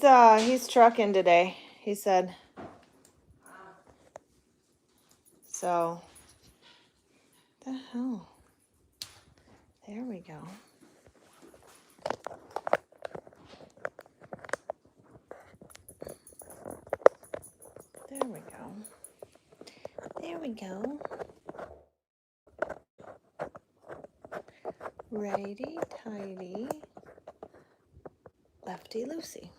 He's trucking today, he said. So, the hell? There we go. There we go. There we go. Righty tighty. Lefty loosey.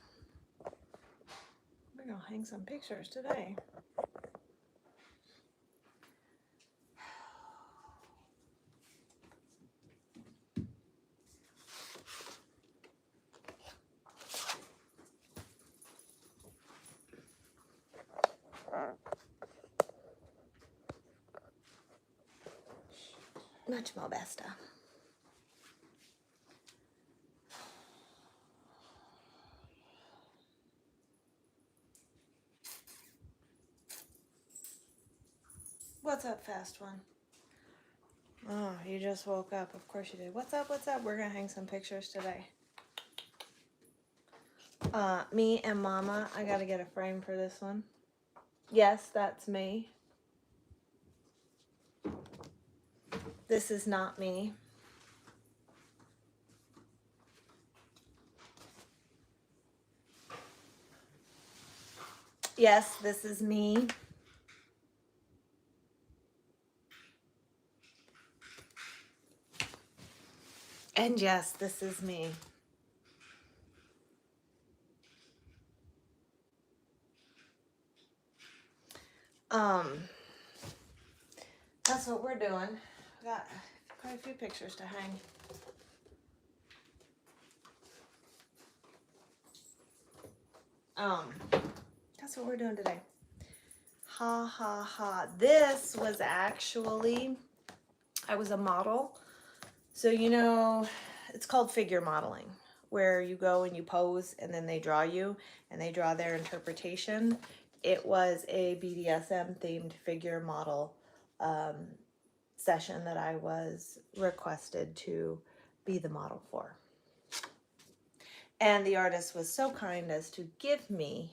We're gonna hang some pictures today. Much more besta. What's up, fast one? Oh, you just woke up. Of course you did. What's up? What's up? We're gonna hang some pictures today. Me and Mama. I gotta get a frame for this one. Yes, that's me. This is not me. Yes, this is me. And yes, this is me. That's what we're doing. We got quite a few pictures to hang. That's what we're doing today. Ha ha ha. This was actually, I was a model. So, you know, it's called figure modeling, where you go and you pose and then they draw you and they draw their interpretation. It was a BDSM themed figure model session that I was requested to be the model for. And the artist was so kind as to give me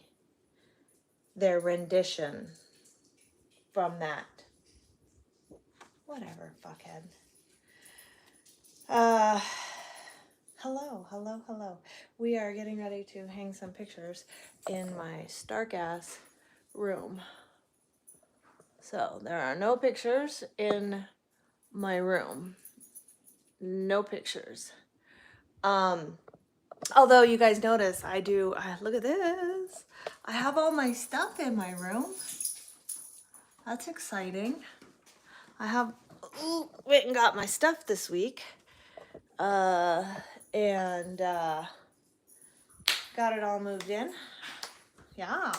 their rendition from that. Whatever, fuckhead. Hello. We are getting ready to hang some pictures in my stark ass room. So there are no pictures in my room. No pictures. Although you guys notice I do, look at this. I have all my stuff in my room. That's exciting. I have, went and got my stuff this week. And got it all moved in. Yeah.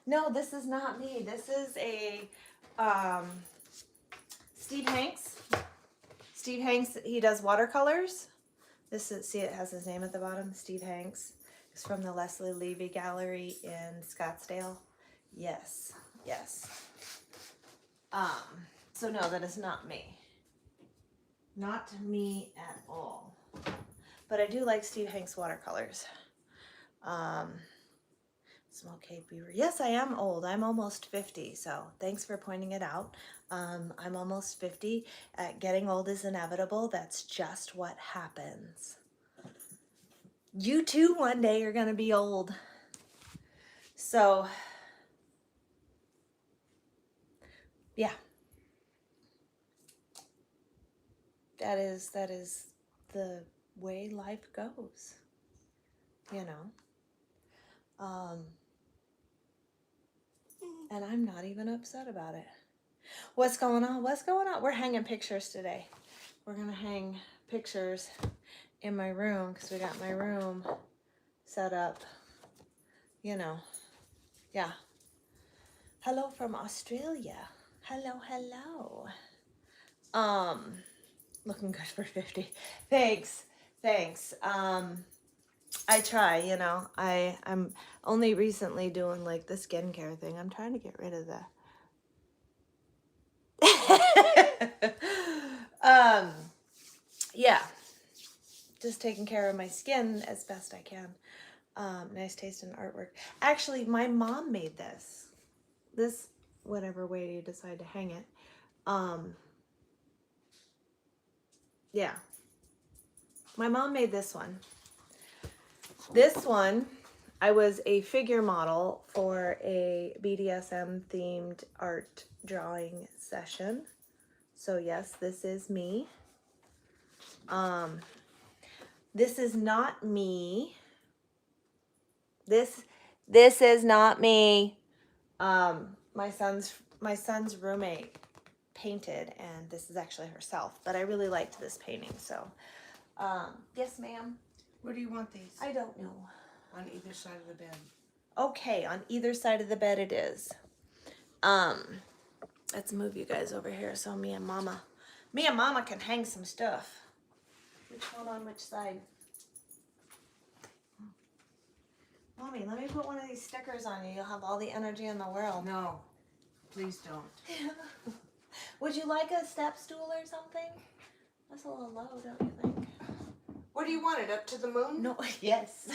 No, this is not me. This is a Steve Hanks. Steve Hanks, he does watercolors. This is, see, it has his name at the bottom. Steve Hanks. It's from the Leslie Levy Gallery in Scottsdale. Yes. So no, that is not me. Not me at all. But I do like Steve Hanks watercolors. Small Cape Beaver. Yes, I am old. I'm almost 50, so thanks for pointing it out. I'm almost 50. Getting old is inevitable. That's just what happens. You too, one day you're going to be old. So, yeah. That is the way life goes, you know. And I'm not even upset about it. What's going on? We're hanging pictures today. We're going to hang pictures in my room because we got my room set up, you know. Yeah. Hello from Australia. Hello. Looking good for 50. Thanks. I try, you know. I'm only recently doing like the skincare thing. I'm trying to get rid of the yeah. Just taking care of my skin as best I can. Nice taste in artwork. Actually, my mom made this. This, whatever way you decide to hang it. Yeah. My mom made this one. This one, I was a figure model for a BDSM themed art drawing session. So yes, this is me. This is not me. This is not me. My son's roommate painted, and this is actually herself. But I really liked this painting, so yes, ma'am. Where do you want these? I don't know. On either side of the bed. Okay, on either side of the bed it is. Let's move you guys over here so me and Mama can hang some stuff. Which one on which side? Mommy, let me put one of these stickers on you. You'll have all the energy in the world. No, please don't. Would you like a step stool or something? That's a little low, don't you think? What do you want it up to the moon? No, yes.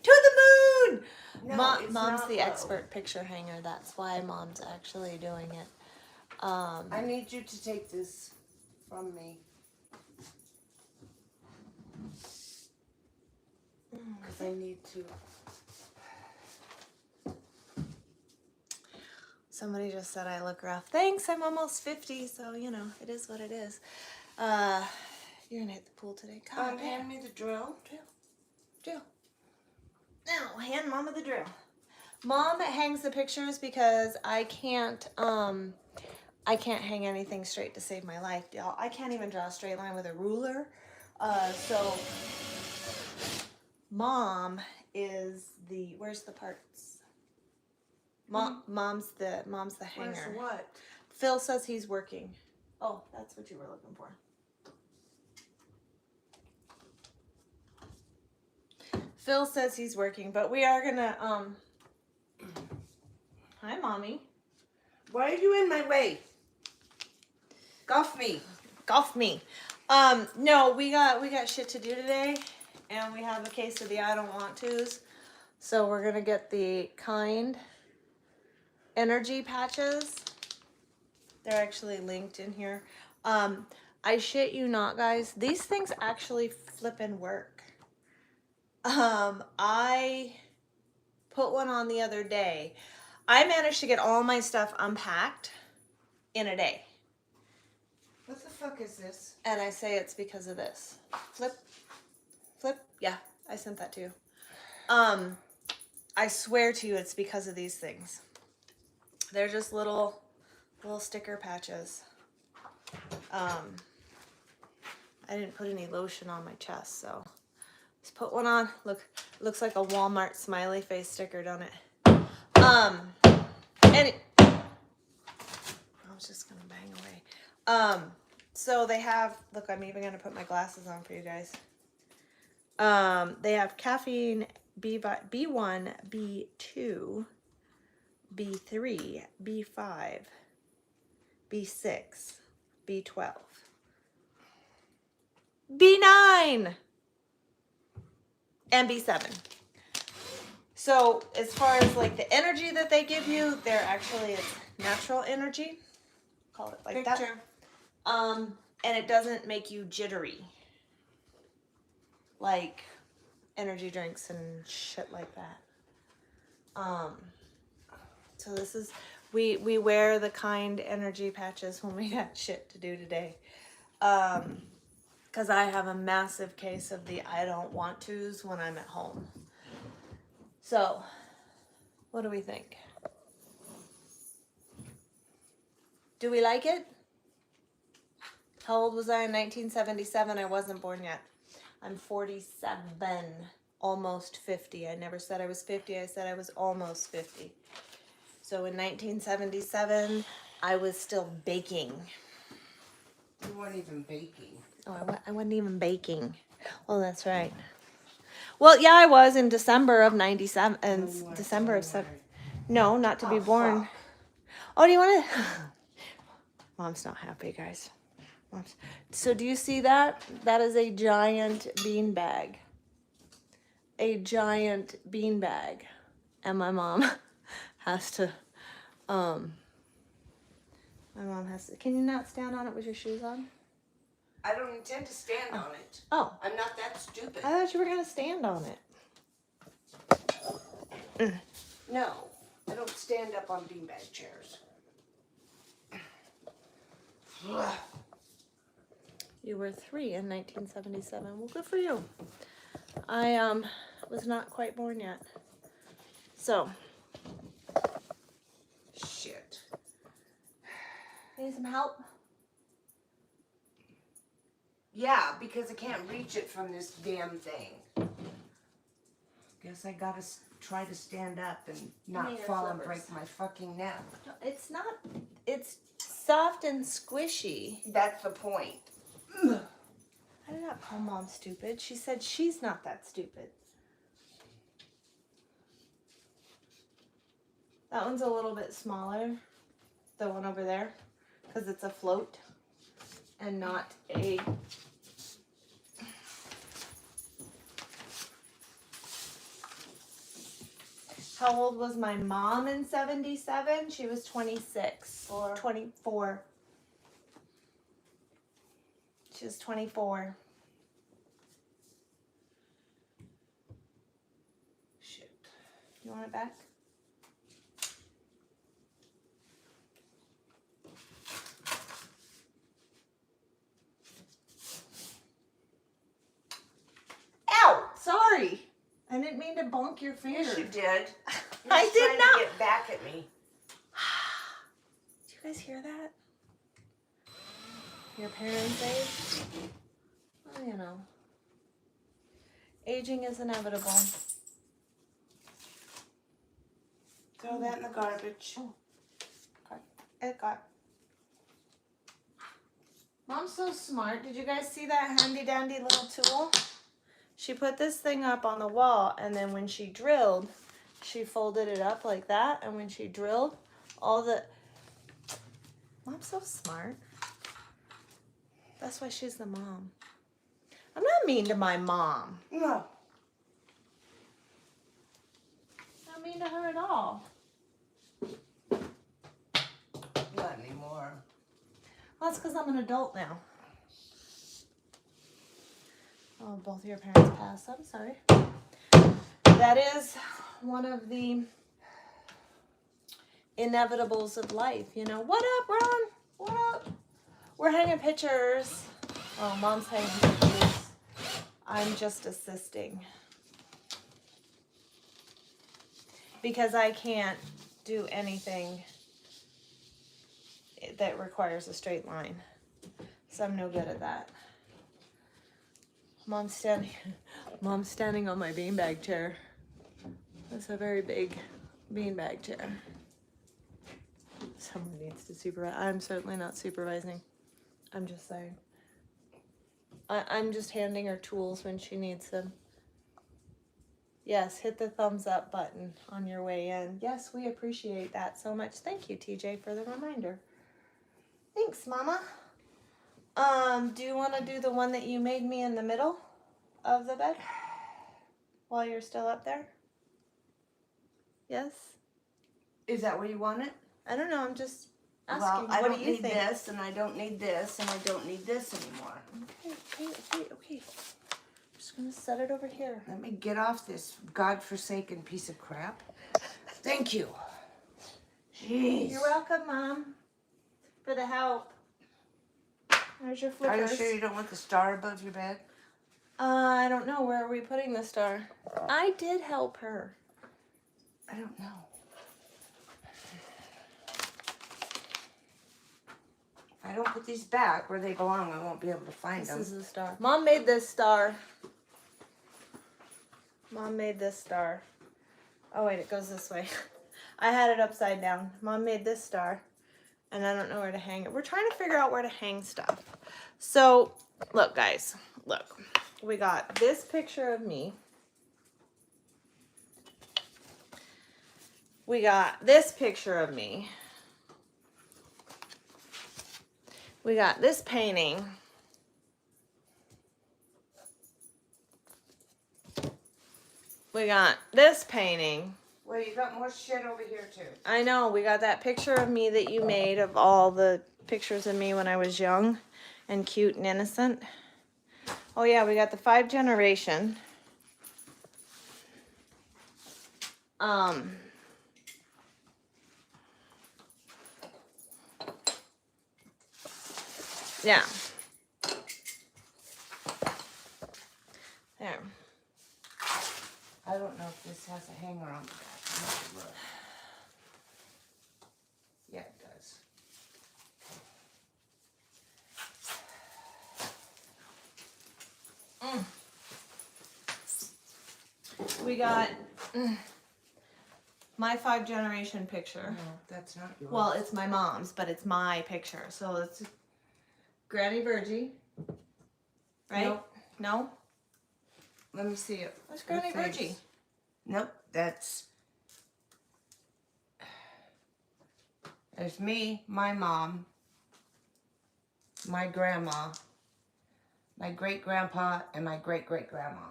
To the moon! No, it's Mom's not the low. expert picture hanger. That's why Mom's actually doing it. I need you to take this from me. Because I need to. Somebody just said I look rough. Thanks, I'm almost 50, so you know, it is what it is. You're gonna hit the pool today. God, Hand me the drill. Drill. Now, hand Mama the drill. Mom hangs the pictures because I can't hang anything straight to save my life, y'all. I can't even draw a straight line with a ruler. So Mom is the, where's the parts? Mom's the hanger. Where's what? Phil says he's working. Oh, that's what you were looking for. Phil says he's working, but we are gonna, hi, Mommy. Why are you in my way? Golf me. Golf me. No, we got shit to do today, and we have a case of the I don't want tos. So we're gonna get the kind energy patches. They're actually linked in here. I shit you not, guys. These things actually flippin' work. I put one on the other day. I managed to get all my stuff unpacked in a day. What the fuck is this? And I say it's because of this. Flip. Yeah, I sent that to you. I swear to you it's because of these things. They're just little sticker patches. I didn't put any lotion on my chest, so just put one on. Look, it looks like a Walmart smiley face sticker, don't it? And I was just gonna bang away. So they have, look, I'm even gonna put my glasses on for you guys. They have caffeine, B1, B2, B3, B5, B6, B12, B9, and B7. So as far as like the energy that they give you, they're actually, it's natural energy. Call it like that. And it doesn't make you jittery. Like energy drinks and shit like that. So this is, we wear the kind energy patches when we got shit to do today. Because I have a massive case of the I don't want tos when I'm at home. So, what do we think? Do we like it? How old was I in 1977? I wasn't born yet. I'm 47, almost 50. I never said I was 50. I said I was almost 50. So in 1977, I was still baking. You weren't even baking. Oh, I wasn't even baking. Oh, that's right. Well, yeah, I was in December of 97, and December of 7. No, not to be born. Fuck. Oh, do you want to? Mom's not happy, guys. So do you see that? That is a giant bean bag. a giant beanbag, and my mom has to, can you not stand on it with your shoes on? I don't intend to stand on it. Oh. I'm not that stupid. I thought you were going to stand on it. No, I don't stand up on beanbag chairs. You were 3 in 1977. Well, good for you. I was not quite born yet. So. Shit. Need some help? Yeah, because I can't reach it from this damn thing. Guess I gotta try to stand up and not fall and break my fucking neck. No, it's not. It's soft and squishy. That's the point. I did not call Mom stupid. She said she's not that stupid. That one's a little bit smaller, the one over there, because it's a float and not a... How old was my mom in 77? She was 26. 24. She was 24. Shit. You want it back? Ow! Sorry. I didn't mean to bonk your finger. Yes, you did. I did not. To get back at me. Did you guys hear that? Your parents' age? Well, you know. Aging is inevitable. Throw that in the garbage. Oh. Okay. It got. Mom's so smart. Did you guys see that handy dandy little tool? She put this thing up on the wall, and then when she drilled, she folded it up like that, and when she drilled, all the... Mom's so smart. That's why she's the mom. I'm not mean to my mom. No. Not mean to her at all. Not anymore. Well, that's because I'm an adult now. Oh, both of your parents passed. I'm sorry. That is one of the inevitables of life. You know, what up, Ron? What up? We're hanging pictures. Oh, Mom's hanging pictures. I'm just assisting. Because I can't do anything that requires a straight line. So I'm no good at that. Mom's standing on my beanbag chair. That's a very big beanbag chair. Someone needs to supervise. I'm certainly not supervising. I'm just saying. I'm just handing her tools when she needs them. Yes, hit the thumbs up button on your way in. Yes, we appreciate that so much. Thank you, TJ, for the reminder. Thanks, Mama. Do you want to do the one that you made me in the middle of the bed while you're still up there? Yes? Is that where you want it? I don't know. I'm just asking. Well, I what don't do you need think? this, and I don't need this, and I don't need this anymore. Okay. I'm just going to set it over here. Let me get off this godforsaken piece of crap. Thank you. Jeez. You're welcome, Mom, for the help. There's your Are flippers. you sure you don't want the star above your bed? I don't know. Where are we putting the star? I did help her. I don't know. If I don't put these back where they belong, I won't be able to find them. This is the star. Mom made this star. Mom made this star. Oh, wait, it goes this way. I had it upside down. Mom made this star, and I don't know where to hang it. We're trying to figure out where to hang stuff. So, look, guys. Look. We got this picture of me. We got this picture of me. We got this painting. We got this painting. Well, you got more shit over here too. I know, we got that picture of me that you made of all the pictures of me when I was young and cute and innocent. Oh yeah, we got the 5 generation. Yeah. There. I don't know if this has a hanger on the back. I'm gonna have to look. Yeah, it does. We got my 5 generation picture. No, that's not yours. Well, it's my mom's, but it's my picture. So it's Granny Virgie. Right? Nope. No? Let me see it. What's Granny Her face. Virgie? Nope, that's... There's me, my mom, my grandma, my great-grandpa, and my great-great-grandma.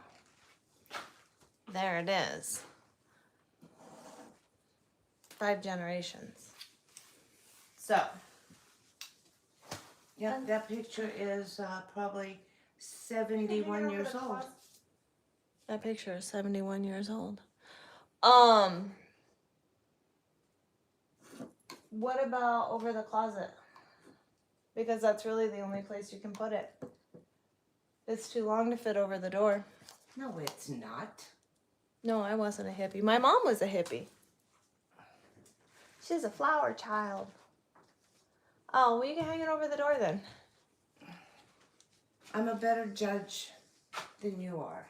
There it is. 5 generations. So. Yeah, that picture is probably 71 years old. That picture is 71 years old. What about over the closet? Because that's really the only place you can put it. It's too long to fit over the door. No, it's not. No, I wasn't a hippie. My mom was a hippie. She's a flower child. Oh, well, you can hang it over the door then. I'm a better judge than you are.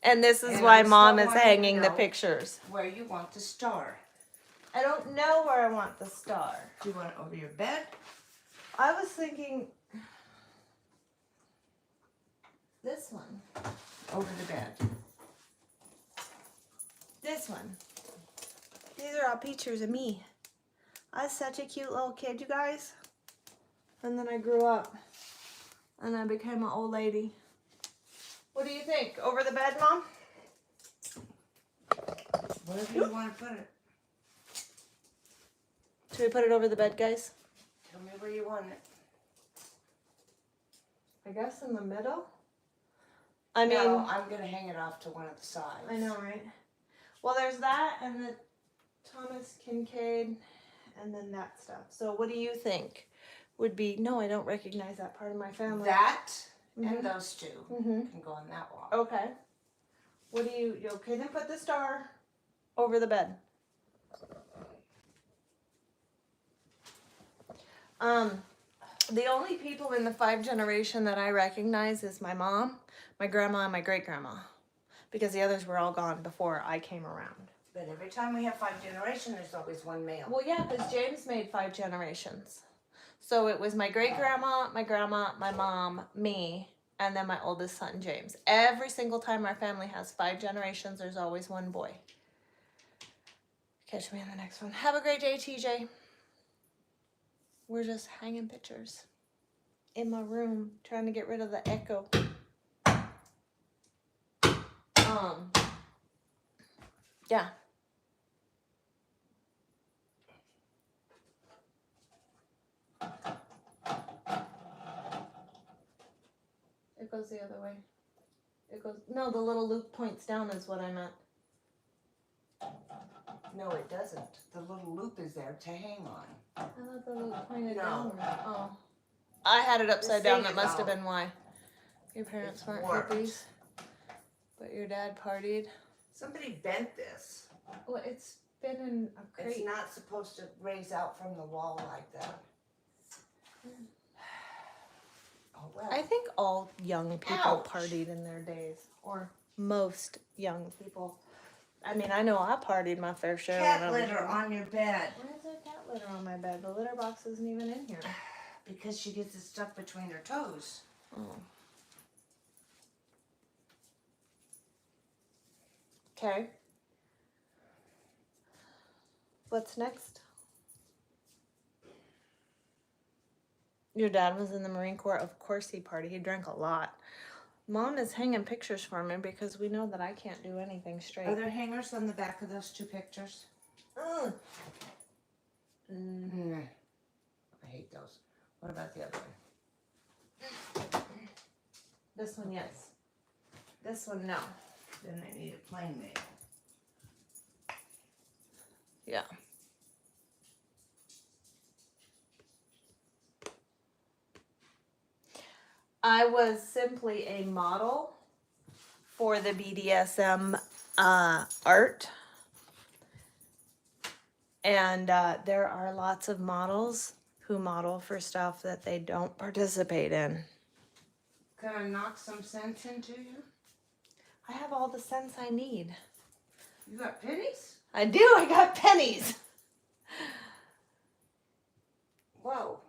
And this is And why I Mom still is want you to hanging the know pictures. where you want the star. I don't know where I want the star. Do you want it over your bed? I was thinking this one. Over the bed. This one. These are all pictures of me. I was such a cute little kid, you guys. And then I grew up. And I became an old lady. What do you think? Over the bed, Mom? Wherever you want to put it. Should we put it over the bed, guys? Tell me where you want it. I guess in the middle? I mean, No, I'm going to hang it off to one of the sides. I know, right? Well, there's that and the Thomas Kincaid and then that stuff. So what do you think would be... No, I don't recognize that part of my family. That and those two can go on that wall. Okay. What do you... Okay, then put the star over the bed. The only people in the 5 generation that I recognize is my mom, my grandma, and my great-grandma. Because the others were all gone before I came around. But every time we have 5 generations, there's always one male. Well, yeah, because James made 5 generations. So it was my great-grandma, my grandma, my mom, me, and then my oldest son, James. Every single time our family has 5 generations, there's always one boy. Catch me in the next one. Have a great day, TJ. We're just hanging pictures in my room, trying to get rid of the echo. Yeah. It goes the other way. It goes, no, the little loop points down is what I meant. No, it doesn't. The little loop is there to hang on. I thought the loop pointed No. downward. Oh. I had it upside This down. thing That is must have all- been why. Your parents It's weren't warped. hippies, but your dad partied. Somebody bent this. Well, it's been in a crate. It's not supposed to raise out from the wall like that. Oh, well. I think all young people Ouch. partied in their days, or most young people. I mean, I know I partied my fair share. Cat when I was litter young. on your bed. Why is there cat litter on my bed? The litter box isn't even in here. Because she gets it stuck between her toes. Oh. Okay. What's next? Your dad was in the Marine Corps. Of course he partied. He drank a lot. Mom is hanging pictures for me because we know that I can't do anything straight. Are there hangers on the back of those two pictures? Mm. I hate those. What about the other one? This one, yes. This one, no. Then they need a plain mail. Yeah. I was simply a model for the BDSM art. And there are lots of models who model for stuff that they don't participate in. Can I knock some sense into you? I have all the sense I need. You got pennies? I do. I got pennies. Whoa.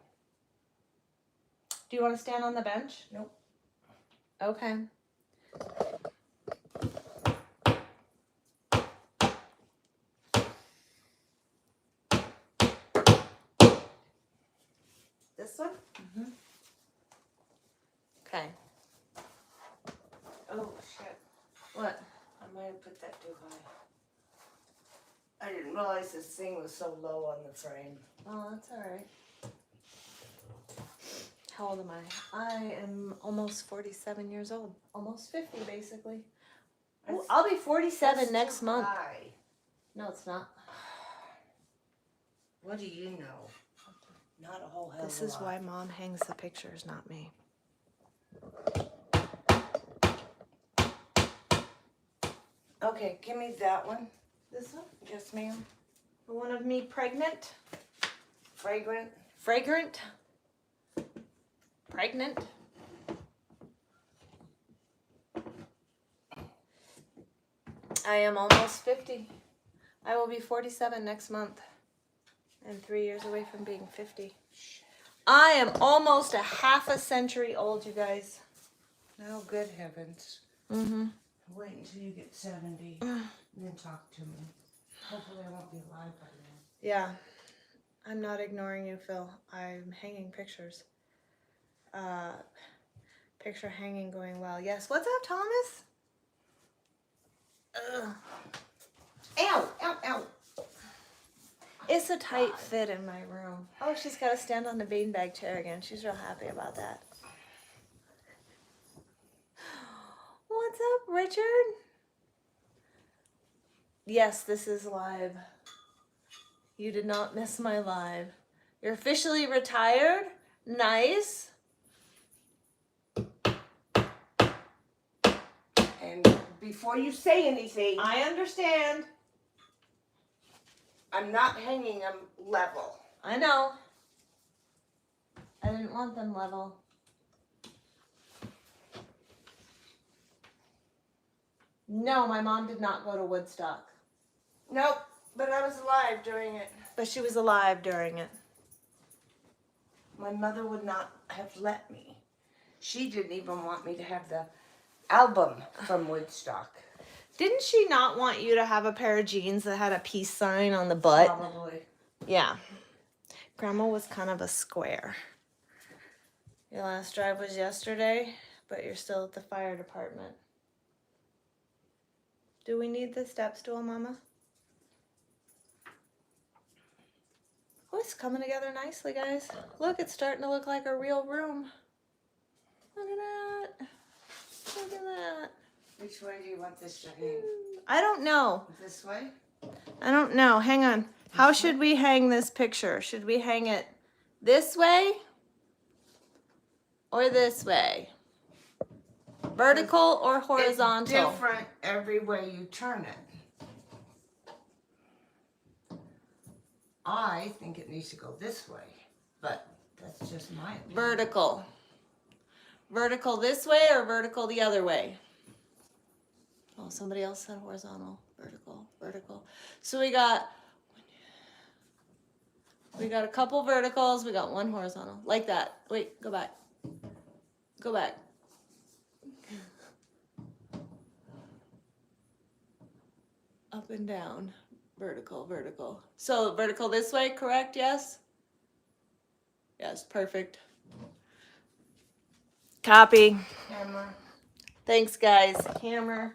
Do you want to stand on the bench? Nope. Okay. This one? Mm-hmm. Okay. Oh, shit. What? I might have put that too high. I didn't realize this thing was so low on the frame. Oh, that's all right. How old am I? I am almost 47 years old. Almost 50, basically. Ooh, I'll be 47 next month. High. No, it's not. What do you know? Not a whole hell This of a is lot. why Mom hangs the pictures, not me. Okay, give me that one. This one? Yes, ma'am. The one of me pregnant? Fragrant. Fragrant? Pregnant? I am almost 50. I will be 47 next month. And 3 years away from being 50. I am almost a half a century old, you guys. Oh, good heavens. Mm-hmm. Wait until you get 70 and then talk to me. Hopefully I won't be alive by then. Yeah. I'm not ignoring you, Phil. I'm hanging pictures. Picture hanging going well. Yes. What's up, Thomas? Ugh. Ow! Ow! Ow! It's a tight fit in my room. Oh, she's got to stand on the beanbag chair again. She's real happy about that. What's up, Richard? Yes, this is live. You did not miss my live. You're officially retired? Nice. And before you say anything, I understand. I'm not hanging them level. I know. I didn't want them level. No, my mom did not go to Woodstock. Nope, but I was alive during it. But she was alive during it. My mother would not have let me. She didn't even want me to have the album from Woodstock. Didn't she not want you to have a pair of jeans that had a peace sign on the butt? Probably. Yeah. Grandma was kind of a square. Your last drive was yesterday, but you're still at the fire department. Do we need the step stool, Mama? Oh, it's coming together nicely, guys. Look, it's starting to look like a real room. Look at that. Look at that. Which way do you want this to hang? I don't know. This way? I don't know. Hang on. How should we hang this picture? Should we hang it this way or this way? Vertical or horizontal? It's different every way you turn it. I think it needs to go this way, but that's just my opinion. Vertical. Vertical this way or vertical the other way? Oh, somebody else said horizontal. Vertical, vertical. So we got a couple verticals. We got one horizontal. Like that. Wait, go back. Go back. Up and down. Vertical, vertical. So vertical this way, correct? Yes? Yes, perfect. Copy. Camera. Thanks, guys. Hammer.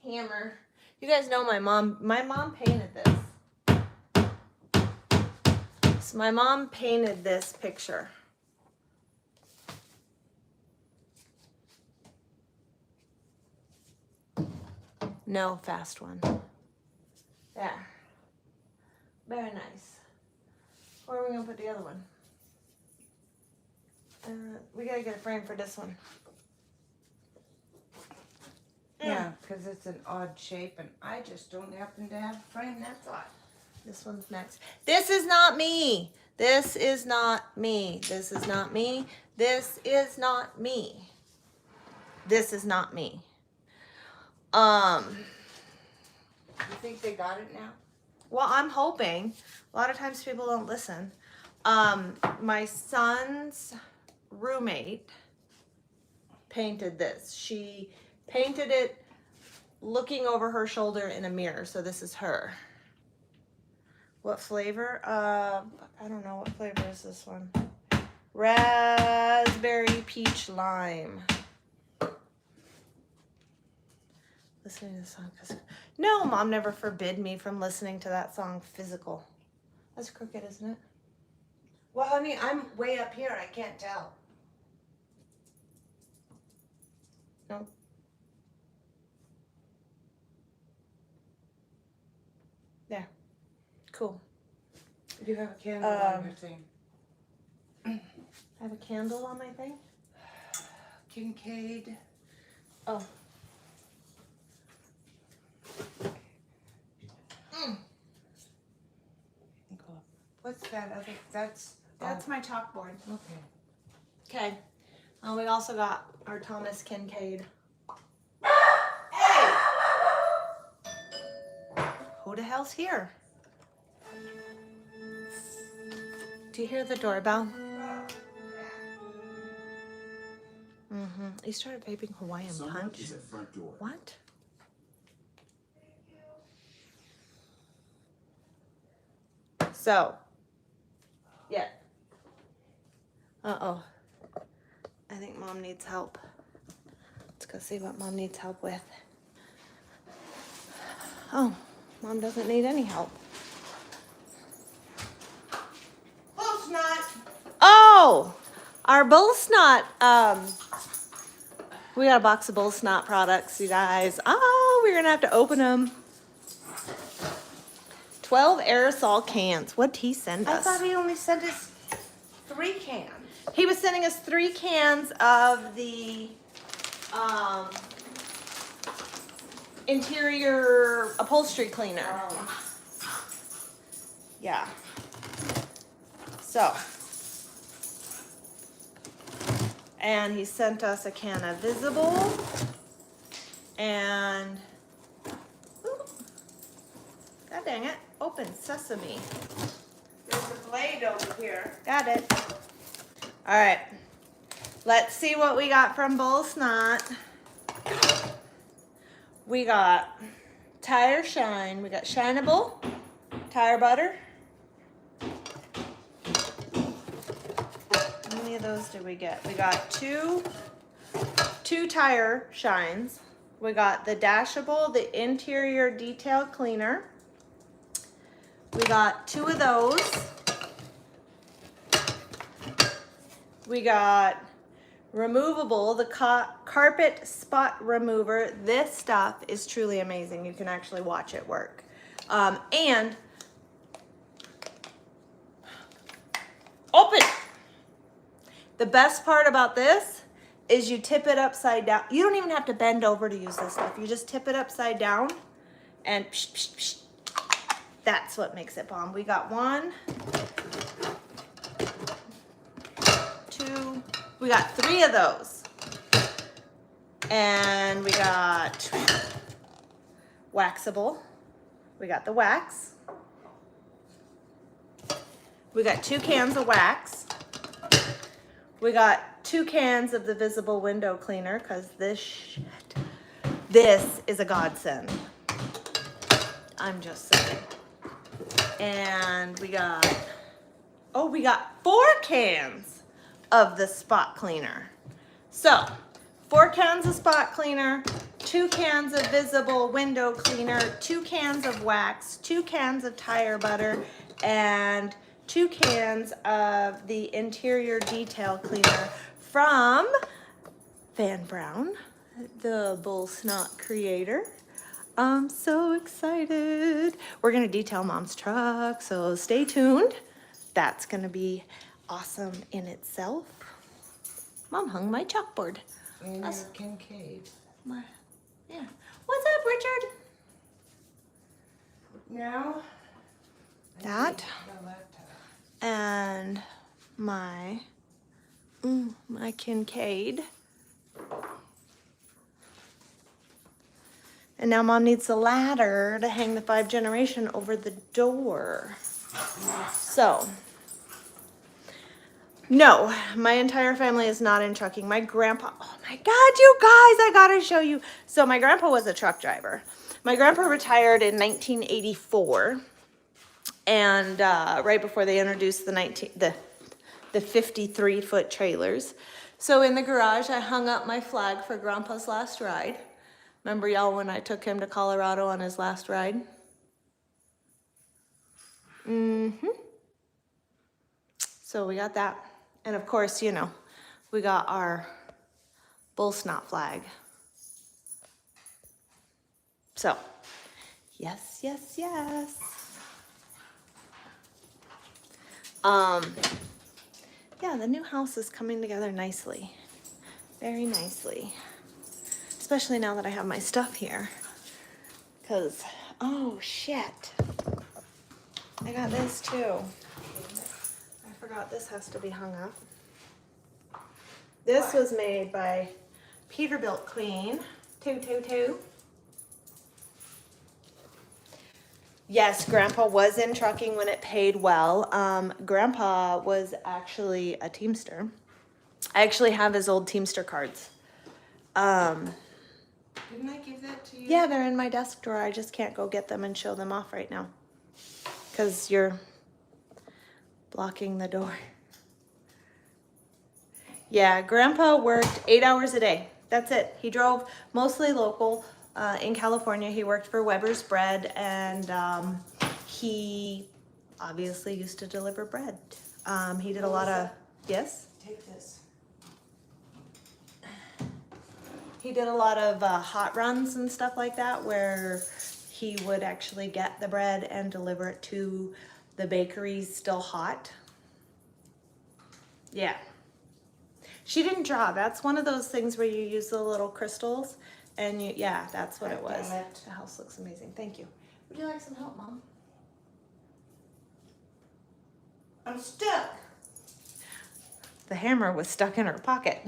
You guys know my mom painted this. So my mom painted this picture. No, fast one. There. Very nice. Where are we going to put the other one? We got to get a frame for this one. Yeah, because it's an odd shape and I just don't happen to have a frame, that's odd. This one's next. This is not me. This is not me. This is not me. This is not me. This is not me. You think they got it now? Well, I'm hoping. A lot of times people don't listen. My son's roommate painted this. She painted it looking over her shoulder in a mirror. So this is her. What flavor? I don't know. What flavor is this one? Raspberry peach lime. Listening to the song physical. No, Mom never forbid me from listening to that song physical. That's crooked, isn't it? Well, honey, I'm way up here. I can't tell. No. There. Cool. You have a candle on your thing. I have a candle on my thing? Kincaid. Oh. What's that other? That's My chalkboard. okay. Okay. We also got our Thomas Kincaid. Hey! Who the hell's here? Do you hear the doorbell? Mm-hmm. He started vaping Hawaiian Punch. Is at front door. What? So, yeah. Uh-oh. I think Mom needs help. Let's go see what Mom needs help with. Oh, Mom doesn't need any help. Bull snot. Oh, our bull snot. We got a box of bull snot products, you guys. Oh, we're gonna have to open them. 12 aerosol cans. What'd he send I us? thought he only sent us 3 cans. He was sending us 3 cans of the interior upholstery cleaner. Oh. Yeah. So. And he sent us a can of Visible. And. Ooh, God dang it. Open sesame. There's a blade over here. Got it. All right. Let's see what we got from Bull Snot. We got Tire Shine. We got Shineable, Tire Butter. How many of those did we get? We got two Tire Shines. We got the Dashable, the Interior Detail Cleaner. We got 2 of those. We got Removable, the carpet spot remover. This stuff is truly amazing. You can actually watch it work. And open. The best part about this is you tip it upside down. You don't even have to bend over to use this stuff. You just tip it upside down and psh, psh, psh. That's what makes it bomb. We got 1, 2, we got 3 of those. And we got Waxable. We got the wax. We got 2 cans of wax. We got 2 cans of the Visible Window Cleaner because this is a godsend. I'm just saying. And we got 4 cans of the spot cleaner. So 4 cans of spot cleaner, 2 cans of visible window cleaner, 2 cans of wax, 2 cans of tire butter, and 2 cans of the interior detail cleaner from Van Brown, the bull snot creator. I'm so excited. We're gonna detail Mom's truck, so stay tuned. That's gonna be awesome in itself. Mom hung my chalkboard. And your Kincaid. Yeah. What's up, Richard? Now? That The laptop. and my Kincaid. And now Mom needs the ladder to hang the 5 generation over the door. So, no, my entire family is not in trucking. My grandpa, oh my God, you guys, I gotta show you. So my grandpa was a truck driver. My grandpa retired in 1984. And right before they introduced the 53-foot trailers. So in the garage, I hung up my flag for Grandpa's last ride. Remember y'all when I took him to Colorado on his last ride? So we got that. And of course, you know, we got our bull snot flag. So, yes, yes, yes. Yeah, the new house is coming together nicely. Very nicely. Especially now that I have my stuff here. Because, oh shit. I got this too. I forgot this has to be hung up. This was made by Peterbilt Queen. 222. Yes, Grandpa was in trucking when it paid well. Grandpa was actually a Teamster. I actually have his old Teamster cards. Didn't I give that to you? Yeah, they're in my desk drawer. I just can't go get them and show them off right now. Because you're blocking the door. Yeah, Grandpa worked 8 hours a day. That's it. He drove mostly local. In California, he worked for Weber's Bread, and he obviously used to deliver bread. He did a lot of, yes? Take this. He did a lot of hot runs and stuff like that, where he would actually get the bread and deliver it to the bakeries still hot. Yeah. She didn't draw. That's one of those things where you use the little crystals. And you, yeah, that's what it was. The house looks amazing. Thank you. Would you like some help, Mom? I'm stuck. The hammer was stuck in her pocket.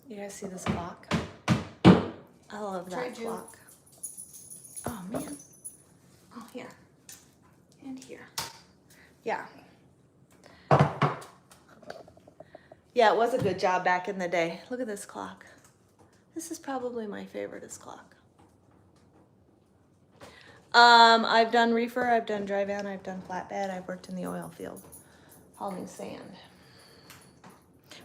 You guys see this clock? I love that clock. Oh man. Oh, here. And here. Yeah. Yeah, it was a good job back in the day. Look at this clock. This is probably my favoriteest clock. I've done reefer, I've done dry van, I've done flatbed, I've worked in the oil field, hauling sand.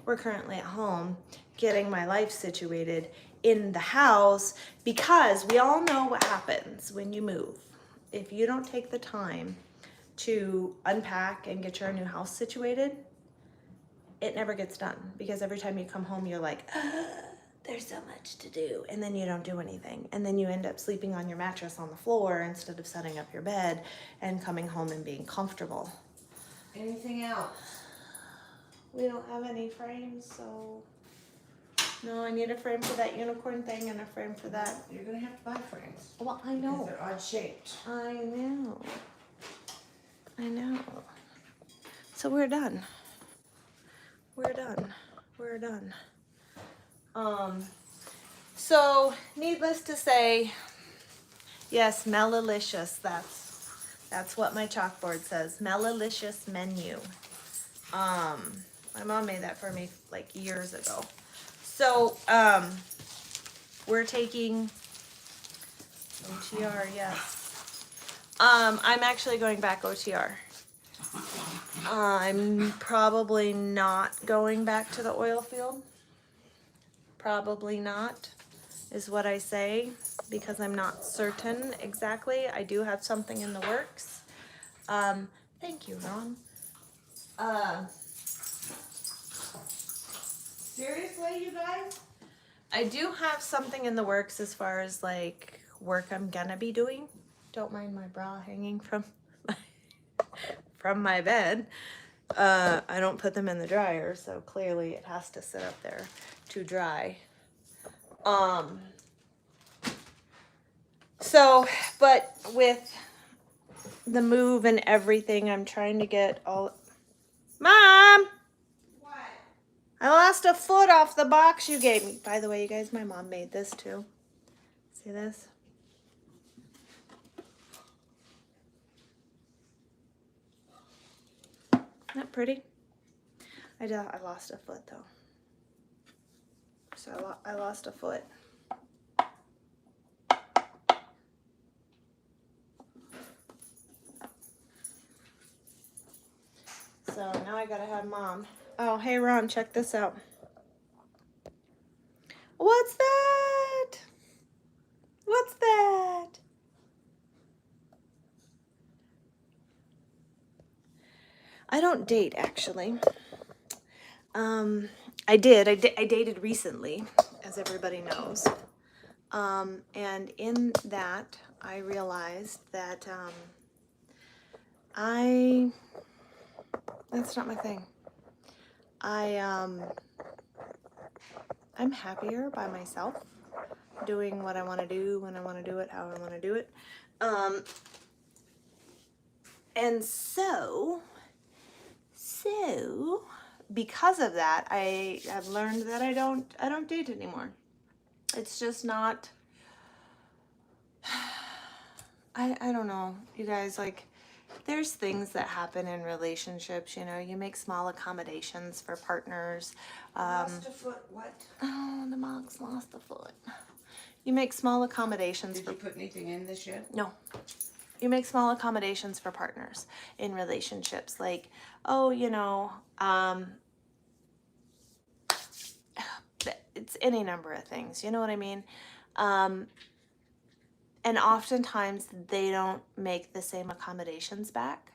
We're currently at home getting my life situated in the house because we all know what happens when you move. If you don't take the time to unpack and get your new house situated, it never gets done, because every time you come home, you're like, there's so much to do, and then you don't do anything, and then you end up sleeping on your mattress on the floor instead of setting up your bed and coming home and being comfortable. Anything else? We don't have any frames, so no, I need a frame for that unicorn thing and a frame for that. You're gonna have to buy frames. Well, I know. Because they're odd shaped. I know. I know. So we're done. We're done. We're done. So needless to say, yes, Mellilicious. That's what my chalkboard says. Mellilicious menu. My mom made that for me like years ago. So we're taking OTR, yes. I'm actually going back OTR. I'm probably not going back to the oil field. Probably not, is what I say, because I'm not certain exactly. I do have something in the works. Thank you, Ron. Seriously, you guys? I do have something in the works as far as like work I'm gonna be doing. Don't mind my bra hanging from from my bed. I don't put them in the dryer, so clearly it has to sit up there to dry. So, but with the move and everything, I'm trying to get all. Mom! What? I lost a foot off the box you gave me. By the way, you guys, my mom made this too. See this? Isn't that pretty? I lost a foot though. So I lost a foot. So now I gotta have Mom. Oh, hey Ron, check this out. What's that? What's that? I don't date, actually. I dated recently, as everybody knows. And in that, I realized that that's not my thing. I'm happier by myself, doing what I want to do, when I want to do it, how I want to do it. And so because of that, I have learned that I don't date anymore. It's just not, I don't know, you guys, like, there's things that happen in relationships, you know, you make small accommodations for partners. Lost a foot, what? Oh, the mog's lost a foot. You make small accommodations. Did you put anything in this yet? No. You make small accommodations for partners in relationships. Like, oh, you know, it's any number of things. You know what I mean? And oftentimes they don't make the same accommodations back.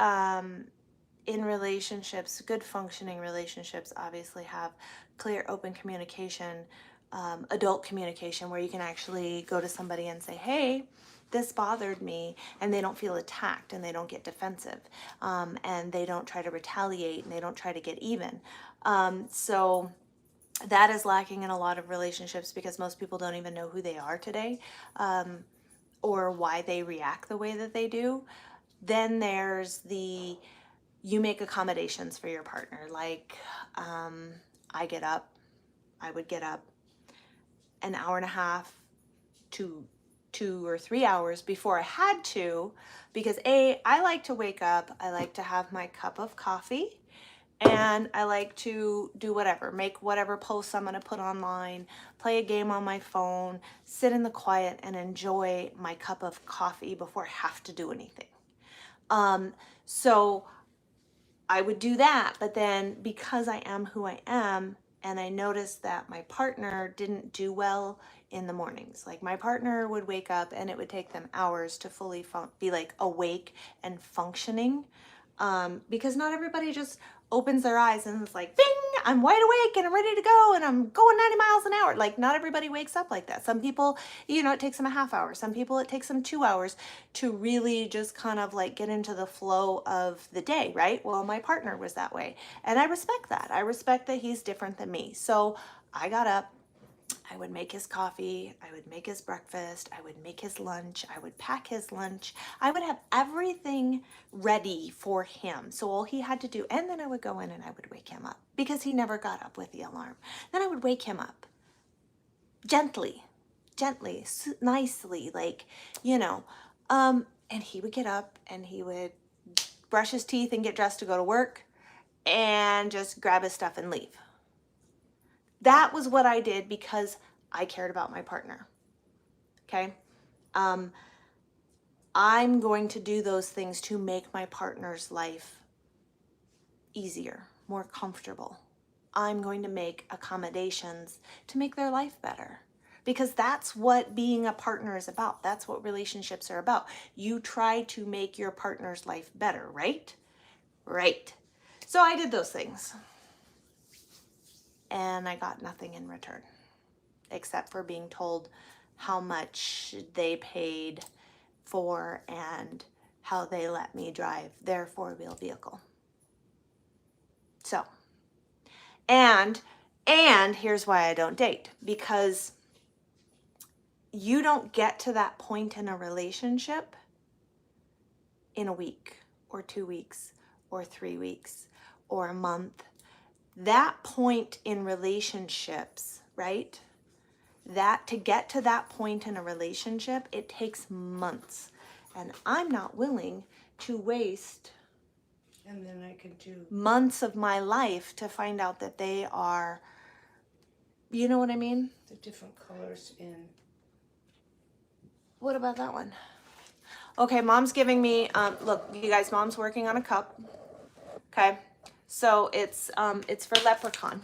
In relationships, good functioning relationships obviously have clear, open communication, adult communication, where you can actually go to somebody and say, hey, this bothered me, and they don't feel attacked and they don't get defensive, and they don't try to retaliate and they don't try to get even. So that is lacking in a lot of relationships because most people don't even know who they are today, or why they react the way that they do. Then there's you make accommodations for your partner. Like, I would get up an hour and a half to 2 or 3 hours before I had to, because I like to wake up, I like to have my cup of coffee, and I like to do whatever, make whatever posts I'm gonna put online, play a game on my phone, sit in the quiet and enjoy my cup of coffee before I have to do anything. So I would do that, but then because I am who I am, and I noticed that my partner didn't do well in the mornings. Like, my partner would wake up and it would take them hours to fully be like awake and functioning, because not everybody just opens their eyes and is like, bing, I'm wide awake and I'm ready to go and I'm going 90 miles an hour. Like, not everybody wakes up like that. Some people, you know, it takes them a half hour. Some people, it takes them 2 hours to really just kind of like get into the flow of the day, right? Well, my partner was that way. And I respect that. I respect that he's different than me. So I got up, I would make his coffee, I would make his breakfast, I would make his lunch, I would pack his lunch, I would have everything ready for him. So all he had to do, and then I would go in and I would wake him up because he never got up with the alarm. Then I would wake him up gently, nicely, like, you know, and he would get up and he would brush his teeth and get dressed to go to work and just grab his stuff and leave. That was what I did because I cared about my partner. Okay? I'm going to do those things to make my partner's life easier, more comfortable. I'm going to make accommodations to make their life better. Because that's what being a partner is about. That's what relationships are about. You try to make your partner's life better, right? Right. So I did those things. And I got nothing in return, except for being told how much they paid for and how they let me drive their four-wheel vehicle. So, and here's why I don't date, because you don't get to that point in a relationship in a week or 2 weeks or 3 weeks or a month. That point in relationships, right? That to get to that point in a relationship, it takes months. And I'm not willing to waste And then I could do months of my life to find out that they are, you know what I mean? the different colors in. What about that one? Okay, mom's giving me, look, you guys, mom's working on a cup. Okay, so it's for leprechaun,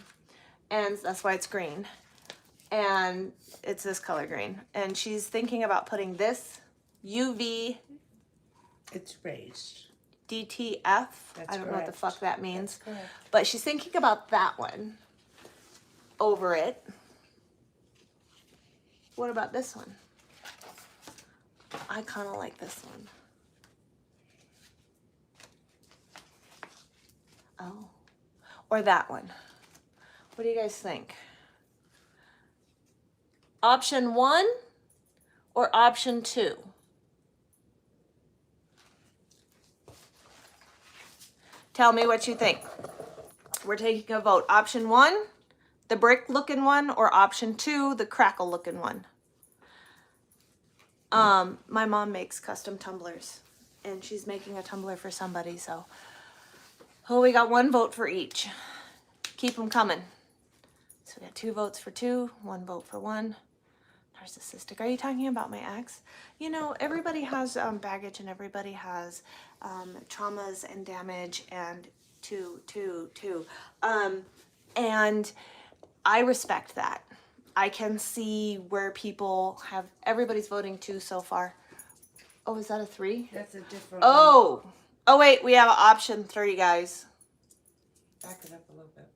and that's why it's green, and it's this color green, and she's thinking about putting this UV It's raised. DTF. That's I don't know what the correct. fuck that means, That's correct. but she's thinking about that one over it. What about this one? I kind of like this one. Oh, or that one. What do you guys think? Option 1 or option 2? Tell me what you think. We're taking a vote. Option 1, the brick looking one, or option 2, the crackle looking one. My mom makes custom tumblers, and she's making a tumbler for somebody, so. Oh, we got 1 vote for each. Keep them coming. So we got 2 votes for 2, 1 vote for 1. Narcissistic. Are you talking about my ex? You know, everybody has baggage, and everybody has traumas and damage, and and I respect that. I can see where people have, everybody's voting 2 so far. Oh, is that a 3? That's a different one. Oh, wait, we have option 3, guys. Back it up a little bit.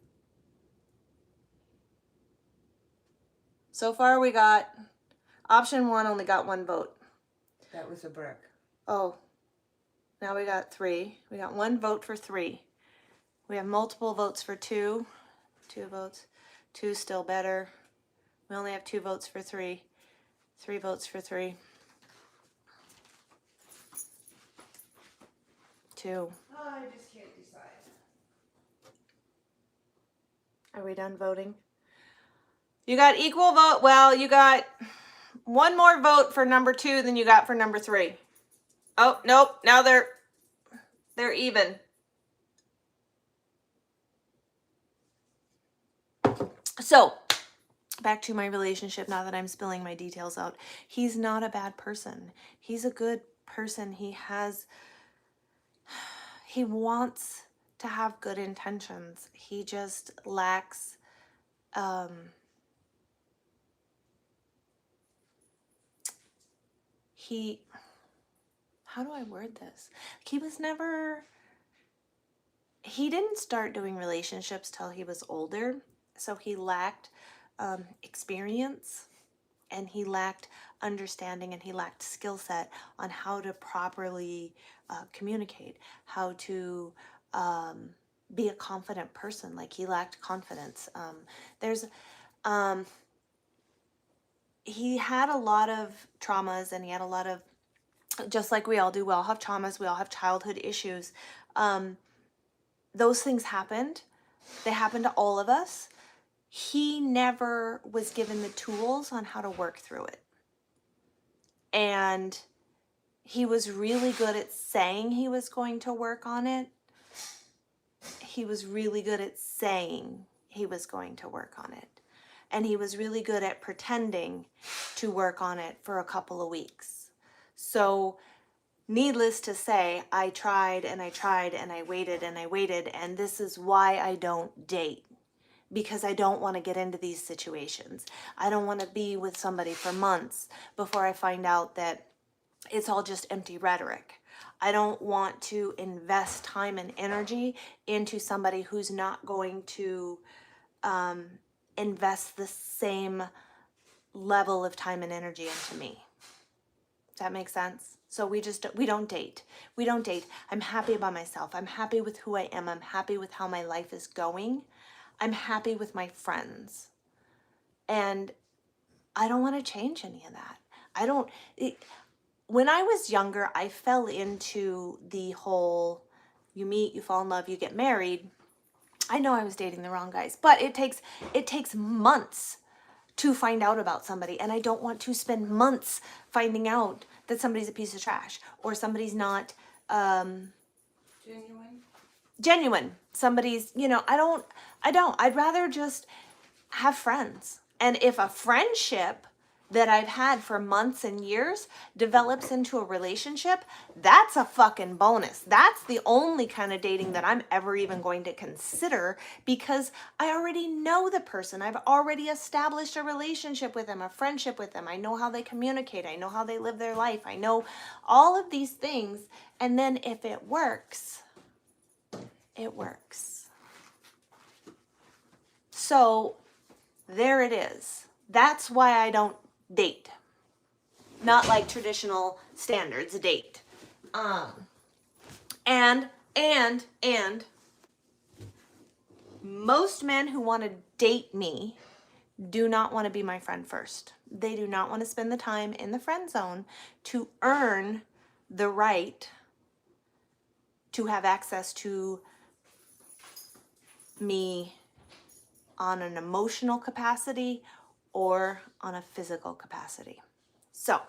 So far we got, option 1 only got 1 vote. That was a brick. Oh, now we got 3. We got 1 vote for 3. We have multiple votes for 2. 2 votes. 2 still better. We only have 2 votes for 3. 3 votes for 3. 2. I just can't decide. Are we done voting? You got equal vote. Well, you got 1 more vote for number 2 than you got for number 3. Oh, nope. Now they're even. So, back to my relationship now that I'm spilling my details out. He's not a bad person. He's a good person. He wants to have good intentions. He just lacks how do I word this? He didn't start doing relationships till he was older. So he lacked experience, and he lacked understanding, and he lacked skill set on how to properly communicate, how to be a confident person. Like, he lacked confidence. He had a lot of traumas, and he had a lot of, just like we all do, we all have traumas, we all have childhood issues. Those things happened. They happened to all of us. He never was given the tools on how to work through it. And he was really good at saying he was going to work on it. He was really good at saying he was going to work on it. And he was really good at pretending to work on it for a couple of weeks. So needless to say, I tried and I tried and I waited and I waited, and this is why I don't date. Because I don't want to get into these situations. I don't want to be with somebody for months before I find out that it's all just empty rhetoric. I don't want to invest time and energy into somebody who's not going to invest the same level of time and energy into me. Does that make sense? So we don't date. We don't date. I'm happy by myself. I'm happy with who I am. I'm happy with how my life is going. I'm happy with my friends. And I don't want to change any of that. When I was younger, I fell into the whole, you meet, you fall in love, you get married. I know I was dating the wrong guys, but it takes months to find out about somebody, and I don't want to spend months finding out that somebody's a piece of trash or somebody's not genuine. Somebody's, I'd rather just have friends. And if a friendship that I've had for months and years develops into a relationship, that's a fucking bonus. That's the only kind of dating that I'm ever even going to consider, because I already know the person. I've already established a relationship with them, a friendship with them. I know how they communicate. I know how they live their life. I know all of these things. And then if it works, it works. So there it is. That's why I don't date. Not like traditional standards date. And most men who want to date me do not want to be my friend first. They do not want to spend the time in the friend zone to earn the right to have access to me on an emotional capacity or on a physical capacity. So,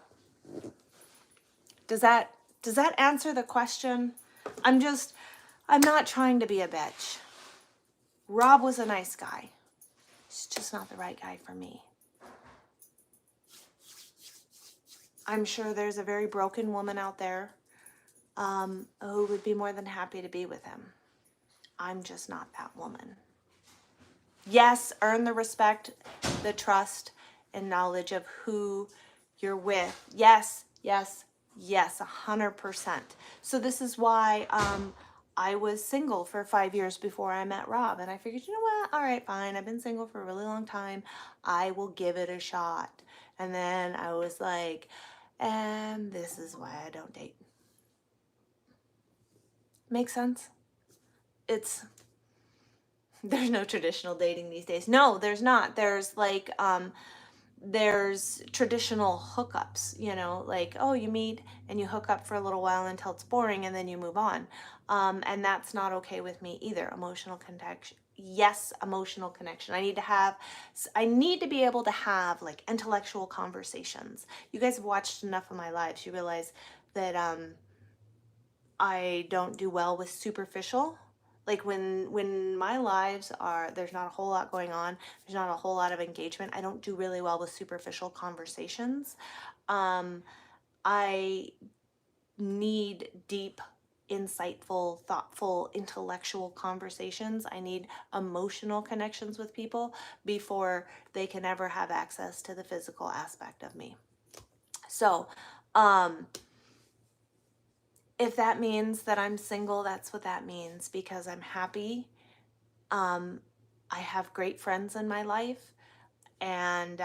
does that answer the question? I'm not trying to be a bitch. Rob was a nice guy. He's just not the right guy for me. I'm sure there's a very broken woman out there who would be more than happy to be with him. I'm just not that woman. Yes, earn the respect, the trust, and knowledge of who you're with. Yes, 100%. So this is why I was single for 5 years before I met Rob. And I figured, you know what? All right, fine. I've been single for a really long time. I will give it a shot. And then I was like, and this is why I don't date. Make sense? There's no traditional dating these days. No, there's not. There's like, there's traditional hookups, like, oh, you meet and you hook up for a little while until it's boring and then you move on. And that's not okay with me either. Emotional connection. Yes, emotional connection. I need to be able to have like intellectual conversations. You guys have watched enough of my lives. You realize that I don't do well with superficial. Like when my lives there's not a whole lot going on, there's not a whole lot of engagement, I don't do really well with superficial conversations. I need deep, insightful, thoughtful, intellectual conversations. I need emotional connections with people before they can ever have access to the physical aspect of me. So, if that means that I'm single, that's what that means, because I'm happy. I have great friends in my life, and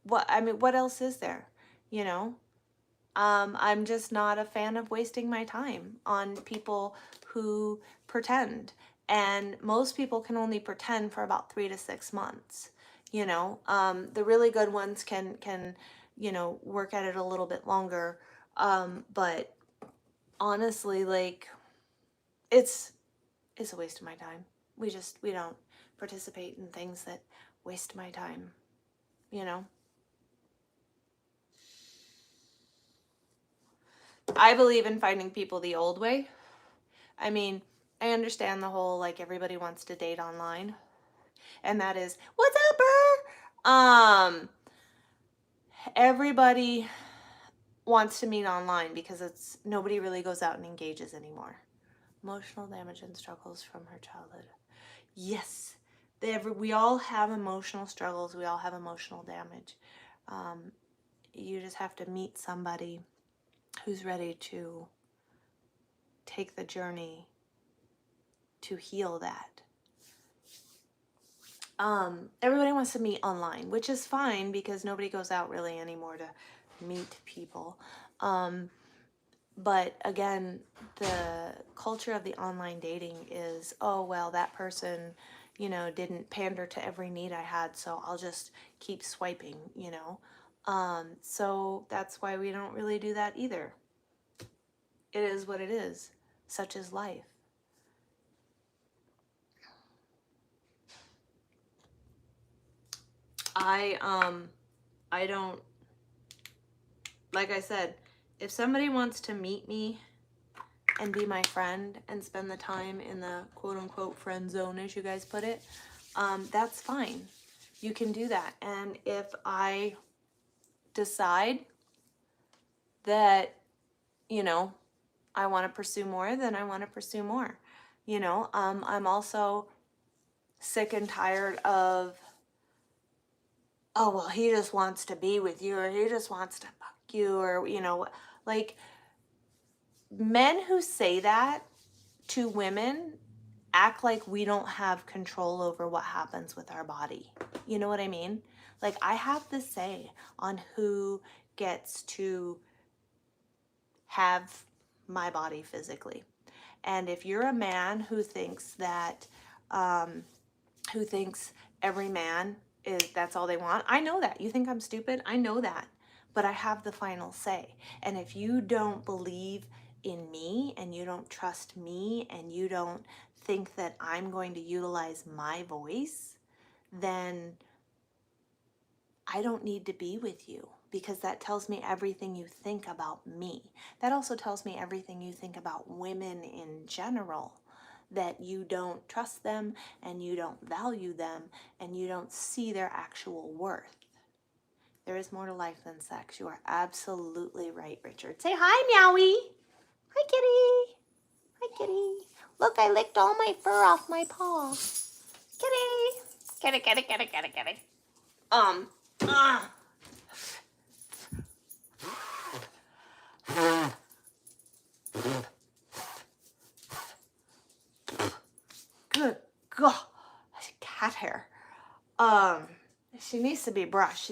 what else is there? I'm just not a fan of wasting my time on people who pretend, and most people can only pretend for about 3 to 6 months. The really good ones can work at it a little bit longer. But honestly, like, it's a waste of my time. We don't participate in things that waste my time, I believe in finding people the old way. I mean, I understand the whole, like, everybody wants to date online, and that is, what's up, Everybody wants to meet online because nobody really goes out and engages anymore. Emotional damage and struggles from her childhood. Yes, we all have emotional struggles. We all have emotional damage. You just have to meet somebody who's ready to take the journey to heal that. Everybody wants to meet online, which is fine because nobody goes out really anymore to meet people. But again, the culture of the online dating is, oh, well, that person, didn't pander to every need I had, so I'll just keep swiping, So that's why we don't really do that either. It is what it is. Such is life. I don't, like I said, if somebody wants to meet me and be my friend and spend the time in the quote unquote friend zone, as you guys put it, that's fine. You can do that. And if I decide that, I want to pursue more, then I want to pursue more. I'm also sick and tired of, oh, well, he just wants to be with you, or he just wants to fuck you, or, like, men who say that to women act like we don't have control over what happens with our body. You know what I mean? Like, I have the say on who gets to have my body physically. And if you're a man who thinks that, who thinks every man that's all they want, I know that. You think I'm stupid? I know that. But I have the final say. And if you don't believe in me and you don't trust me and you don't think that I'm going to utilize my voice, then I don't need to be with you, because that tells me everything you think about me. That also tells me everything you think about women in general, that you don't trust them and you don't value them and you don't see their actual worth. There is more to life than sex. You are absolutely right, Richard. Say hi, Meowie. Hi, kitty. Hi, kitty. Look, I licked all my fur off my paw. Kitty. Kitty, kitty, kitty, kitty, kitty. Good God, cat hair. She needs to be brushed.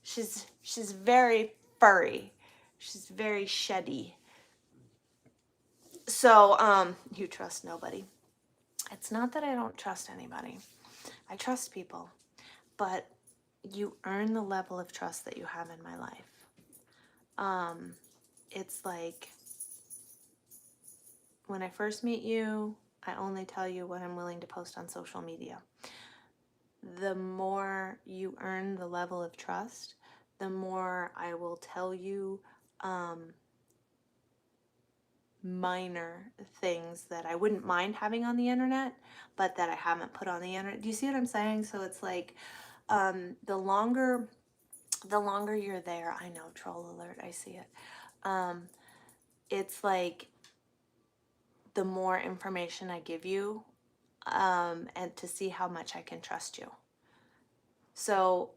She's very furry. She's very sheddy. So, you trust nobody. It's not that I don't trust anybody. I trust people, but you earn the level of trust that you have in my life. It's like, when I first meet you, I only tell you what I'm willing to post on social media. The more you earn the level of trust, the more I will tell you minor things that I wouldn't mind having on the internet, but that I haven't put on the internet. Do you see what I'm saying? So it's like, the longer you're there, I know, troll alert, I see it. It's like, the more information I give you, and to see how much I can trust you. So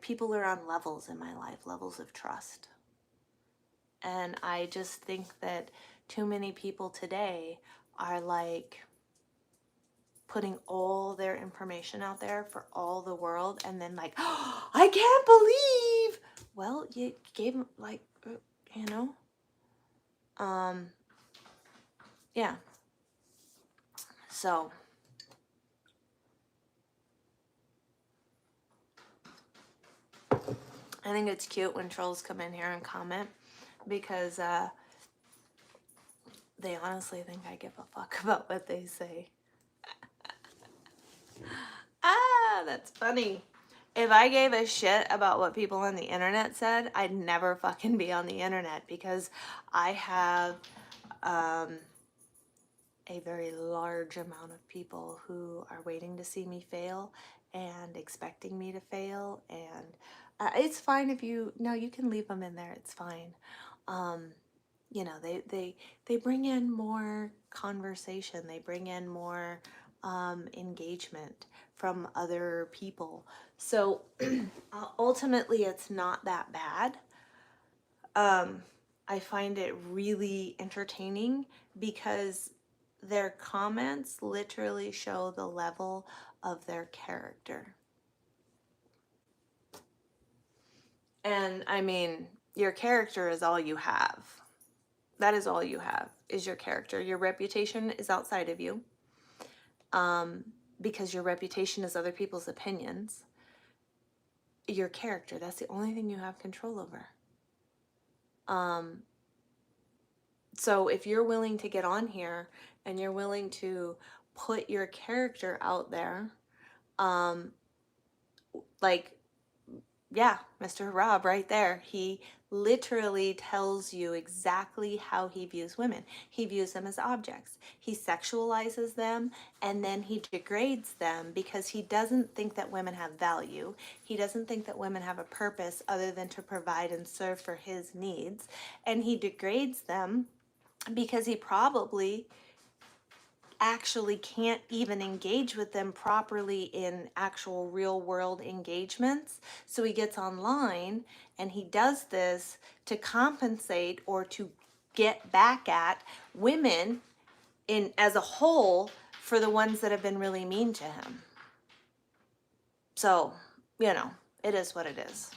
people are on levels in my life, levels of trust. And I just think that too many people today are like putting all their information out there for all the world, and then like, oh, I can't believe. Well, you gave them yeah. So I think it's cute when trolls come in here and comment, because they honestly think I give a fuck about what they say. That's funny. If I gave a shit about what people on the internet said, I'd never fucking be on the internet, because I have a very large amount of people who are waiting to see me fail and expecting me to fail, and It's fine if you, no, you can leave them in there. It's fine. You know, they bring in more conversation. They bring in more engagement from other people. So ultimately, it's not that bad. I find it really entertaining because their comments literally show the level of their character. And I mean, your character is all you have. That is all you have, is your character. Your reputation is outside of you, because your reputation is other people's opinions. Your character, that's the only thing you have control over. So if you're willing to get on here and you're willing to put your character out there, like, yeah, Mr. Rob right there, he literally tells you exactly how he views women. He views them as objects. He sexualizes them, and then he degrades them because he doesn't think that women have value. He doesn't think that women have a purpose other than to provide and serve for his needs. And he degrades them because he probably actually can't even engage with them properly in actual real world engagements. So he gets online and he does this to compensate or to get back at women in as a whole for the ones that have been really mean to him. So, you know, it is what it is.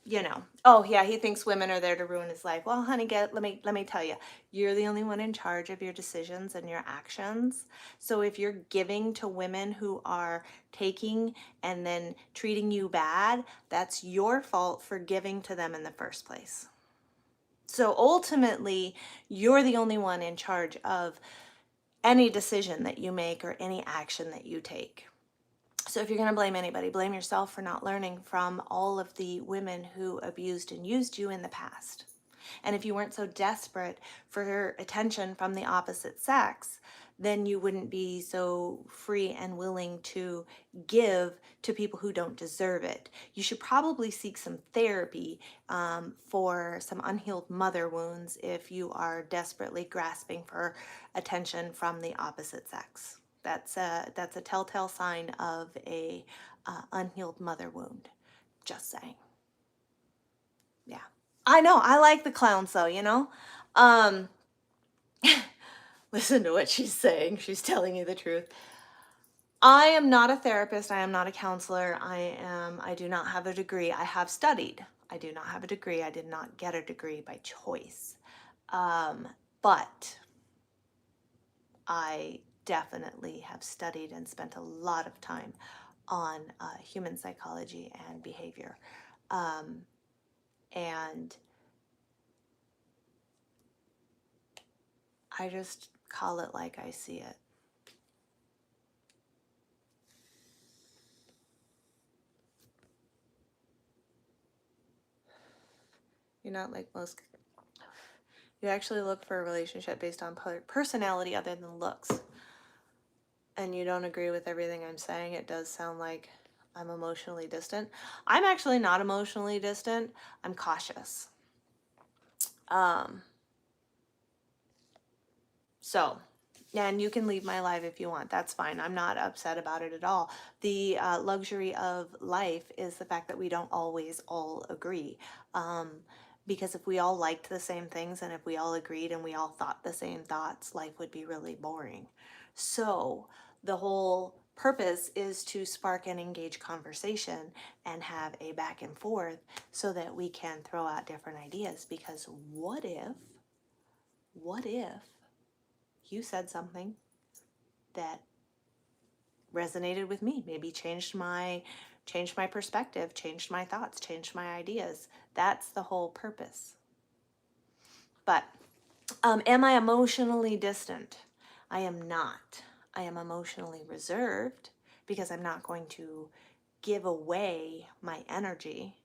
You know, oh yeah, he thinks women are there to ruin his life. Well, honey, let me tell you, you're the only one in charge of your decisions and your actions. So if you're giving to women who are taking and then treating you bad, that's your fault for giving to them in the first place. So ultimately, you're the only one in charge of any decision that you make or any action that you take. So if you're going to blame anybody, blame yourself for not learning from all of the women who abused and used you in the past. And if you weren't so desperate for attention from the opposite sex, then you wouldn't be so free and willing to give to people who don't deserve it. You should probably seek some therapy for some unhealed mother wounds if you are desperately grasping for attention from the opposite sex. That's a telltale sign of a unhealed mother wound. Just saying. Yeah. I know. I like the clowns though, you know? Listen to what she's saying. She's telling you the truth. I am not a therapist. I am not a counselor. I do not have a degree. I have studied. I do not have a degree. I did not get a degree by choice. But I definitely have studied and spent a lot of time on human psychology and behavior. And I just call it like I see it. You're not like most. You actually look for a relationship based on personality other than looks. And you don't agree with everything I'm saying. It does sound like I'm emotionally distant. I'm actually not emotionally distant. I'm cautious. So, and you can leave my life if you want. That's fine. I'm not upset about it at all. The luxury of life is the fact that we don't always all agree. Because if we all liked the same things and if we all agreed and we all thought the same thoughts, life would be really boring. So the whole purpose is to spark and engage conversation and have a back and forth so that we can throw out different ideas. Because what if you said something that resonated with me, maybe changed my perspective, changed my thoughts, changed my ideas. That's the whole purpose. But am I emotionally distant? I am not. I am emotionally reserved because I'm not going to give away my energy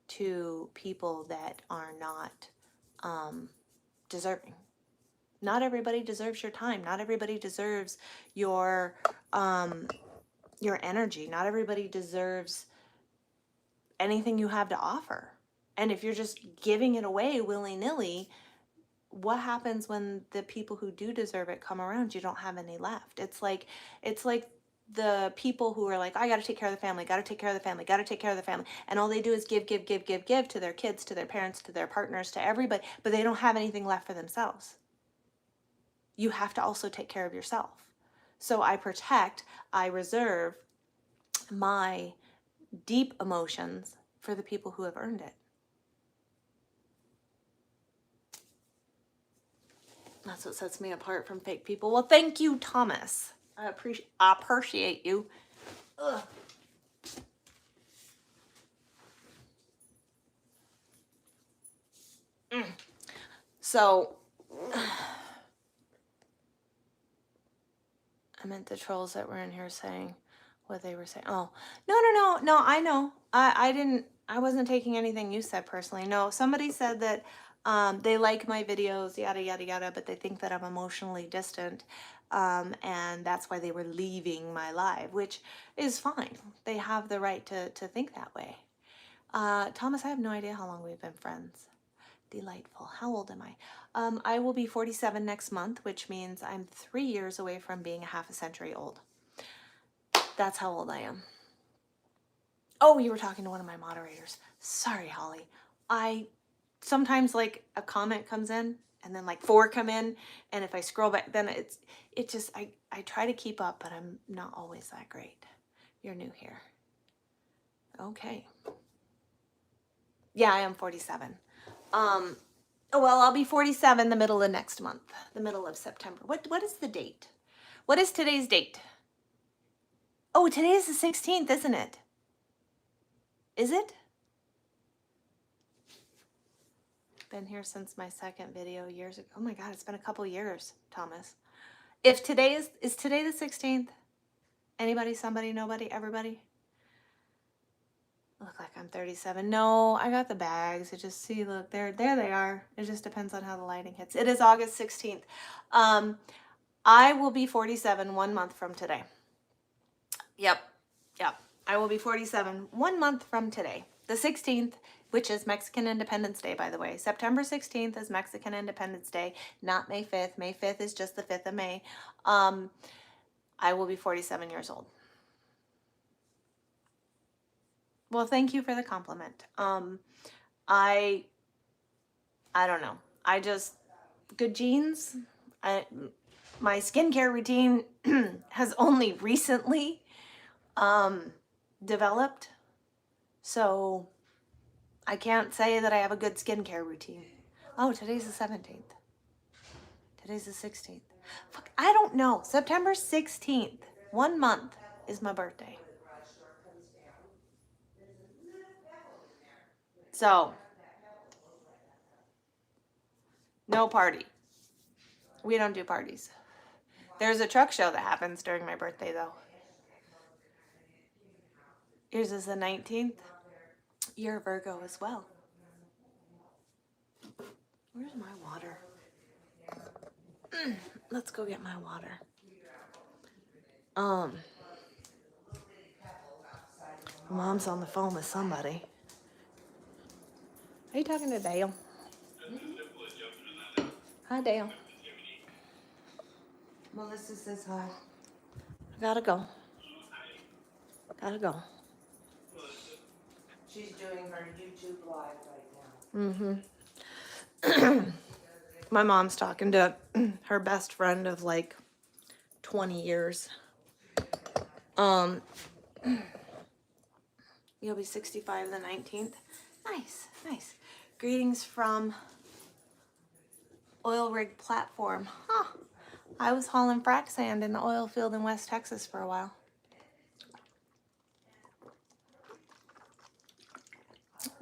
to people that are not deserving. Not everybody deserves your time. Not everybody deserves your energy. Not everybody deserves anything you have to offer. And if you're just giving it away willy-nilly, what happens when the people who do deserve it come around? You don't have any left. It's like the people who are like, I got to take care of the family, got to take care of the family, got to take care of the family. And all they do is give to their kids, to their parents, to their partners, to everybody, but they don't have anything left for themselves. You have to also take care of yourself. So I protect, I reserve my deep emotions for the people who have earned it. That's what sets me apart from fake people. Well, thank you, Thomas. I appreciate you. Ugh. So, I meant the trolls that were in here saying what they were saying. Oh, no, I know. I wasn't taking anything you said personally. No, somebody said that they like my videos, yada, yada, yada, but they think that I'm emotionally distant. And that's why they were leaving my live, which is fine. They have the right to think that way. Thomas, I have no idea how long we've been friends. Delightful. How old am I? I will be 47 next month, which means I'm 3 years away from being a half a century old. That's how old I am. Oh, you were talking to one of my moderators. Sorry, Holly. I sometimes like a comment comes in and then like 4 come in, and if I scroll back, then it just I try to keep up, but I'm not always that great. You're new here. Okay. Yeah, I am 47. Well, I'll be 47 the middle of next month, the middle of September. What is the date? What is today's date? Oh, today is the 16th, isn't it? Is it? Been here since my second video years ago. Oh my God, it's been a couple years, Thomas. If today is today the 16th? Anybody, somebody, nobody, everybody? Look like I'm 37. No, I got the bags. It just, see, look, there they are. It just depends on how the lighting hits. It is August 16th. I will be 47 1 month from today. Yep. I will be 47 1 month from today. The 16th, which is Mexican Independence Day, by the way. September 16th is Mexican Independence Day, not May 5th. May 5th is just the 5th of May. I will be 47 years old. Well, thank you for the compliment. I don't know. I just, good genes. My skincare routine has only recently developed, so I can't say that I have a good skincare routine. Oh, today's the 17th. Today's the 16th. Fuck, I don't know. September 16th, 1 month is my birthday. So, no party. We don't do parties. There's a truck show that happens during my birthday, though. Yours is the 19th. You're a Virgo as well. Where's my water? Let's go get my water. Mom's on the phone with somebody. Are you talking to Dale? Hi, Dale. Melissa says hi. Gotta go. She's doing her YouTube live right now. My mom's talking to her best friend of like 20 years. You'll be 65 the 19th. Nice. Greetings from Oil Rig Platform. Huh. I was hauling frac sand in the oil field in West Texas for a while.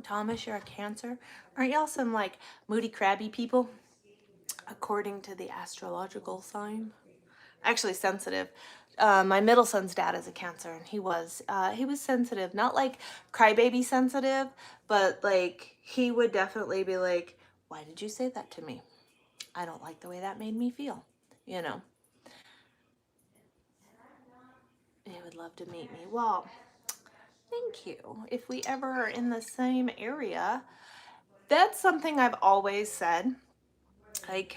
Thomas, you're a Cancer. Aren't y'all some like moody, crabby people? According to the astrological sign. Actually sensitive. My middle son's dad is a Cancer, and he was sensitive. Not like crybaby sensitive, but like he would definitely be like, why did you say that to me? I don't like the way that made me feel, you know. He would love to meet me. Well, Thank you. If we ever are in the same area, that's something I've always said. Like,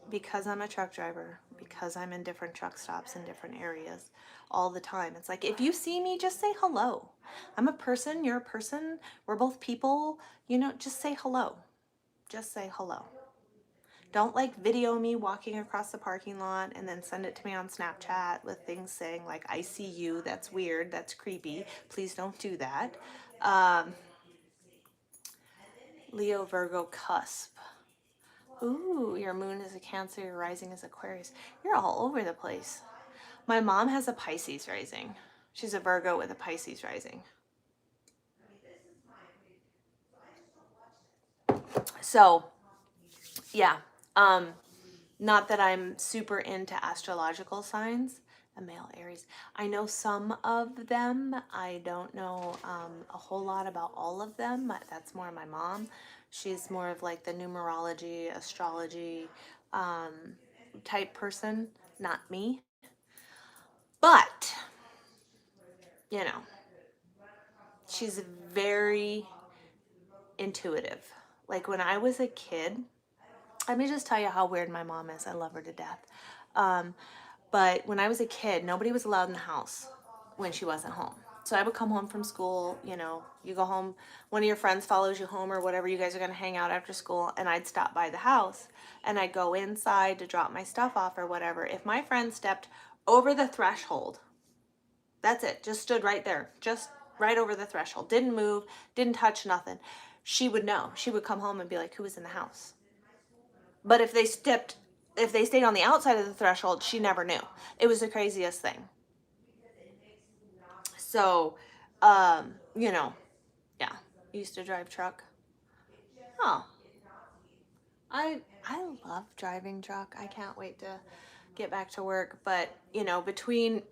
because I'm a truck driver, because I'm in different truck stops in different areas all the time, it's like, if you see me, just say hello. I'm a person, you're a person, we're both people, just say hello. Just say hello. Don't like video me walking across the parking lot and then send it to me on Snapchat with things saying like, I see you, that's weird, that's creepy. Please don't do that. Um, Leo, Virgo, cusp. Ooh, your moon is a Cancer, your rising is Aquarius. You're all over the place. My mom has a Pisces rising. She's a Virgo with a Pisces rising. So, yeah. Not that I'm super into astrological signs. A male Aries. I know some of them. I don't know a whole lot about all of them. That's more my mom. She's more of like the numerology, astrology type person, not me. But, you know, she's very intuitive. Like when I was a kid, let me just tell you how weird my mom is. I love her to death. But when I was a kid, nobody was allowed in the house when she wasn't home. So I would come home from school, you go home, one of your friends follows you home or whatever, you guys are going to hang out after school, and I'd stop by the house and I'd go inside to drop my stuff off or whatever. If my friend stepped over the threshold, that's it, just stood right there, just right over the threshold, didn't move, didn't touch nothing, she would know. She would come home and be like, who was in the house? But if they stayed on the outside of the threshold, she never knew. It was the craziest thing. So, yeah, used to drive truck. Oh, I love driving truck. I can't wait to get back to work. But, between,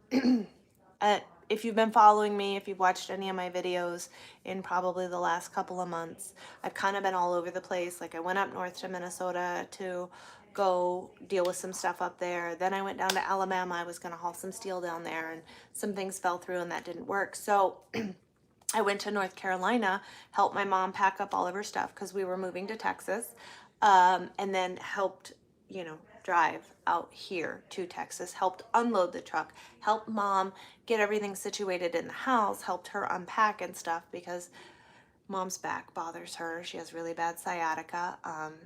if you've been following me, if you've watched any of my videos in probably the last couple of months, I've kind of been all over the place. Like I went up north to Minnesota to go deal with some stuff up there. Then I went down to Alabama. I was going to haul some steel down there and some things fell through and that didn't work. So I went to North Carolina, helped my mom pack up all of her stuff because we were moving to Texas, and then helped, drive out here to Texas, helped unload the truck, helped mom get everything situated in the house, helped her unpack and stuff because mom's back bothers her. She has really bad sciatica.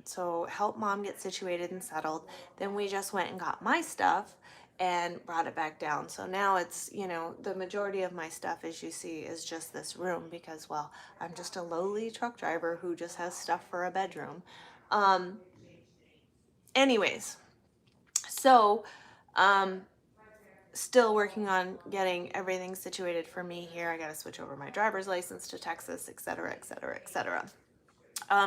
So helped mom get situated and settled. Then we just went and got my stuff and brought it back down. So now it's, the majority of my stuff, as you see, is just this room because, well, I'm just a lowly truck driver who just has stuff for a bedroom. Anyways, so still working on getting everything situated for me here. I got to switch over my driver's license to Texas, et cetera, et cetera, et cetera.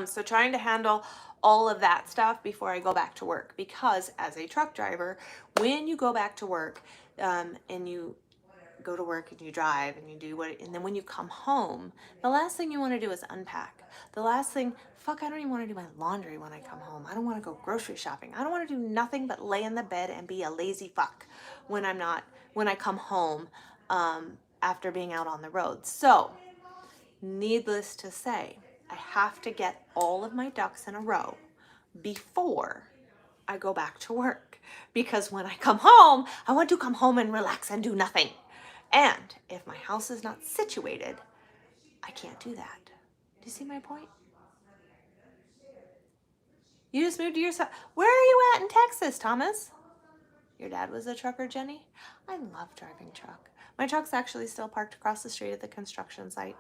So trying to handle all of that stuff before I go back to work, because as a truck driver, when you go back to work and you go to work and you drive and you do and then when you come home, the last thing you want to do is unpack. The last thing, I don't even want to do my laundry when I come home. I don't want to go grocery shopping. I don't want to do nothing but lay in the bed and be a lazy fuck when I come home after being out on the road. So, needless to say, I have to get all of my ducks in a row before I go back to work. Because when I come home, I want to come home and relax and do nothing. And if my house is not situated, I can't do that. Do you see my point? You just moved to yourself. Where are you at in Texas, Thomas? Your dad was a trucker, Jenny? I love driving truck. My truck's actually still parked across the street at the construction site.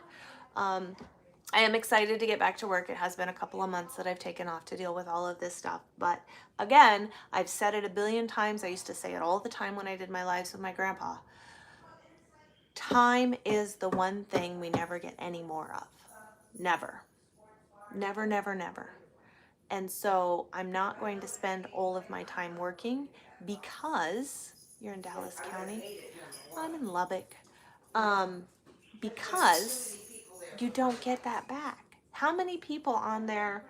I am excited to get back to work. It has been a couple of months that I've taken off to deal with all of this stuff. But again, I've said it a billion times. I used to say it all the time when I did my lives with my grandpa. Time is the one thing we never get any more of. Never. Never, never, never. And so I'm not going to spend all of my time working because you're in Dallas County. I'm in Lubbock. Because you don't get that back. How many people on there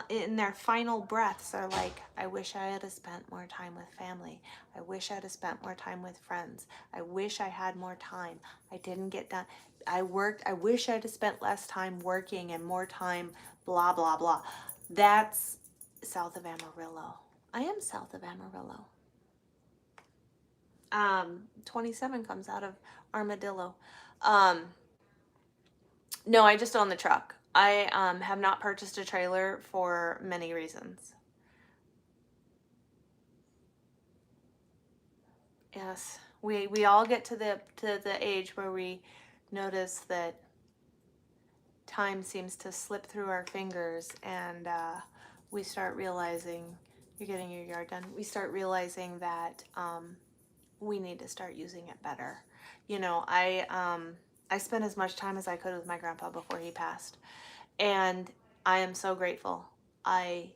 in their final breaths are like, I wish I had spent more time with family. I wish I'd have spent more time with friends. I wish I had more time. I didn't get done. I wish I'd have spent less time working and more time blah, blah, blah. That's south of Amarillo. I am south of Amarillo. 27 comes out of Armadillo. No, I just own the truck. I have not purchased a trailer for many reasons. Yes, we all get to the age where we notice that time seems to slip through our fingers, and we start realizing, you're getting your yard done. We start realizing that we need to start using it better. You know, I spent as much time as I could with my grandpa before he passed, and I am so grateful. I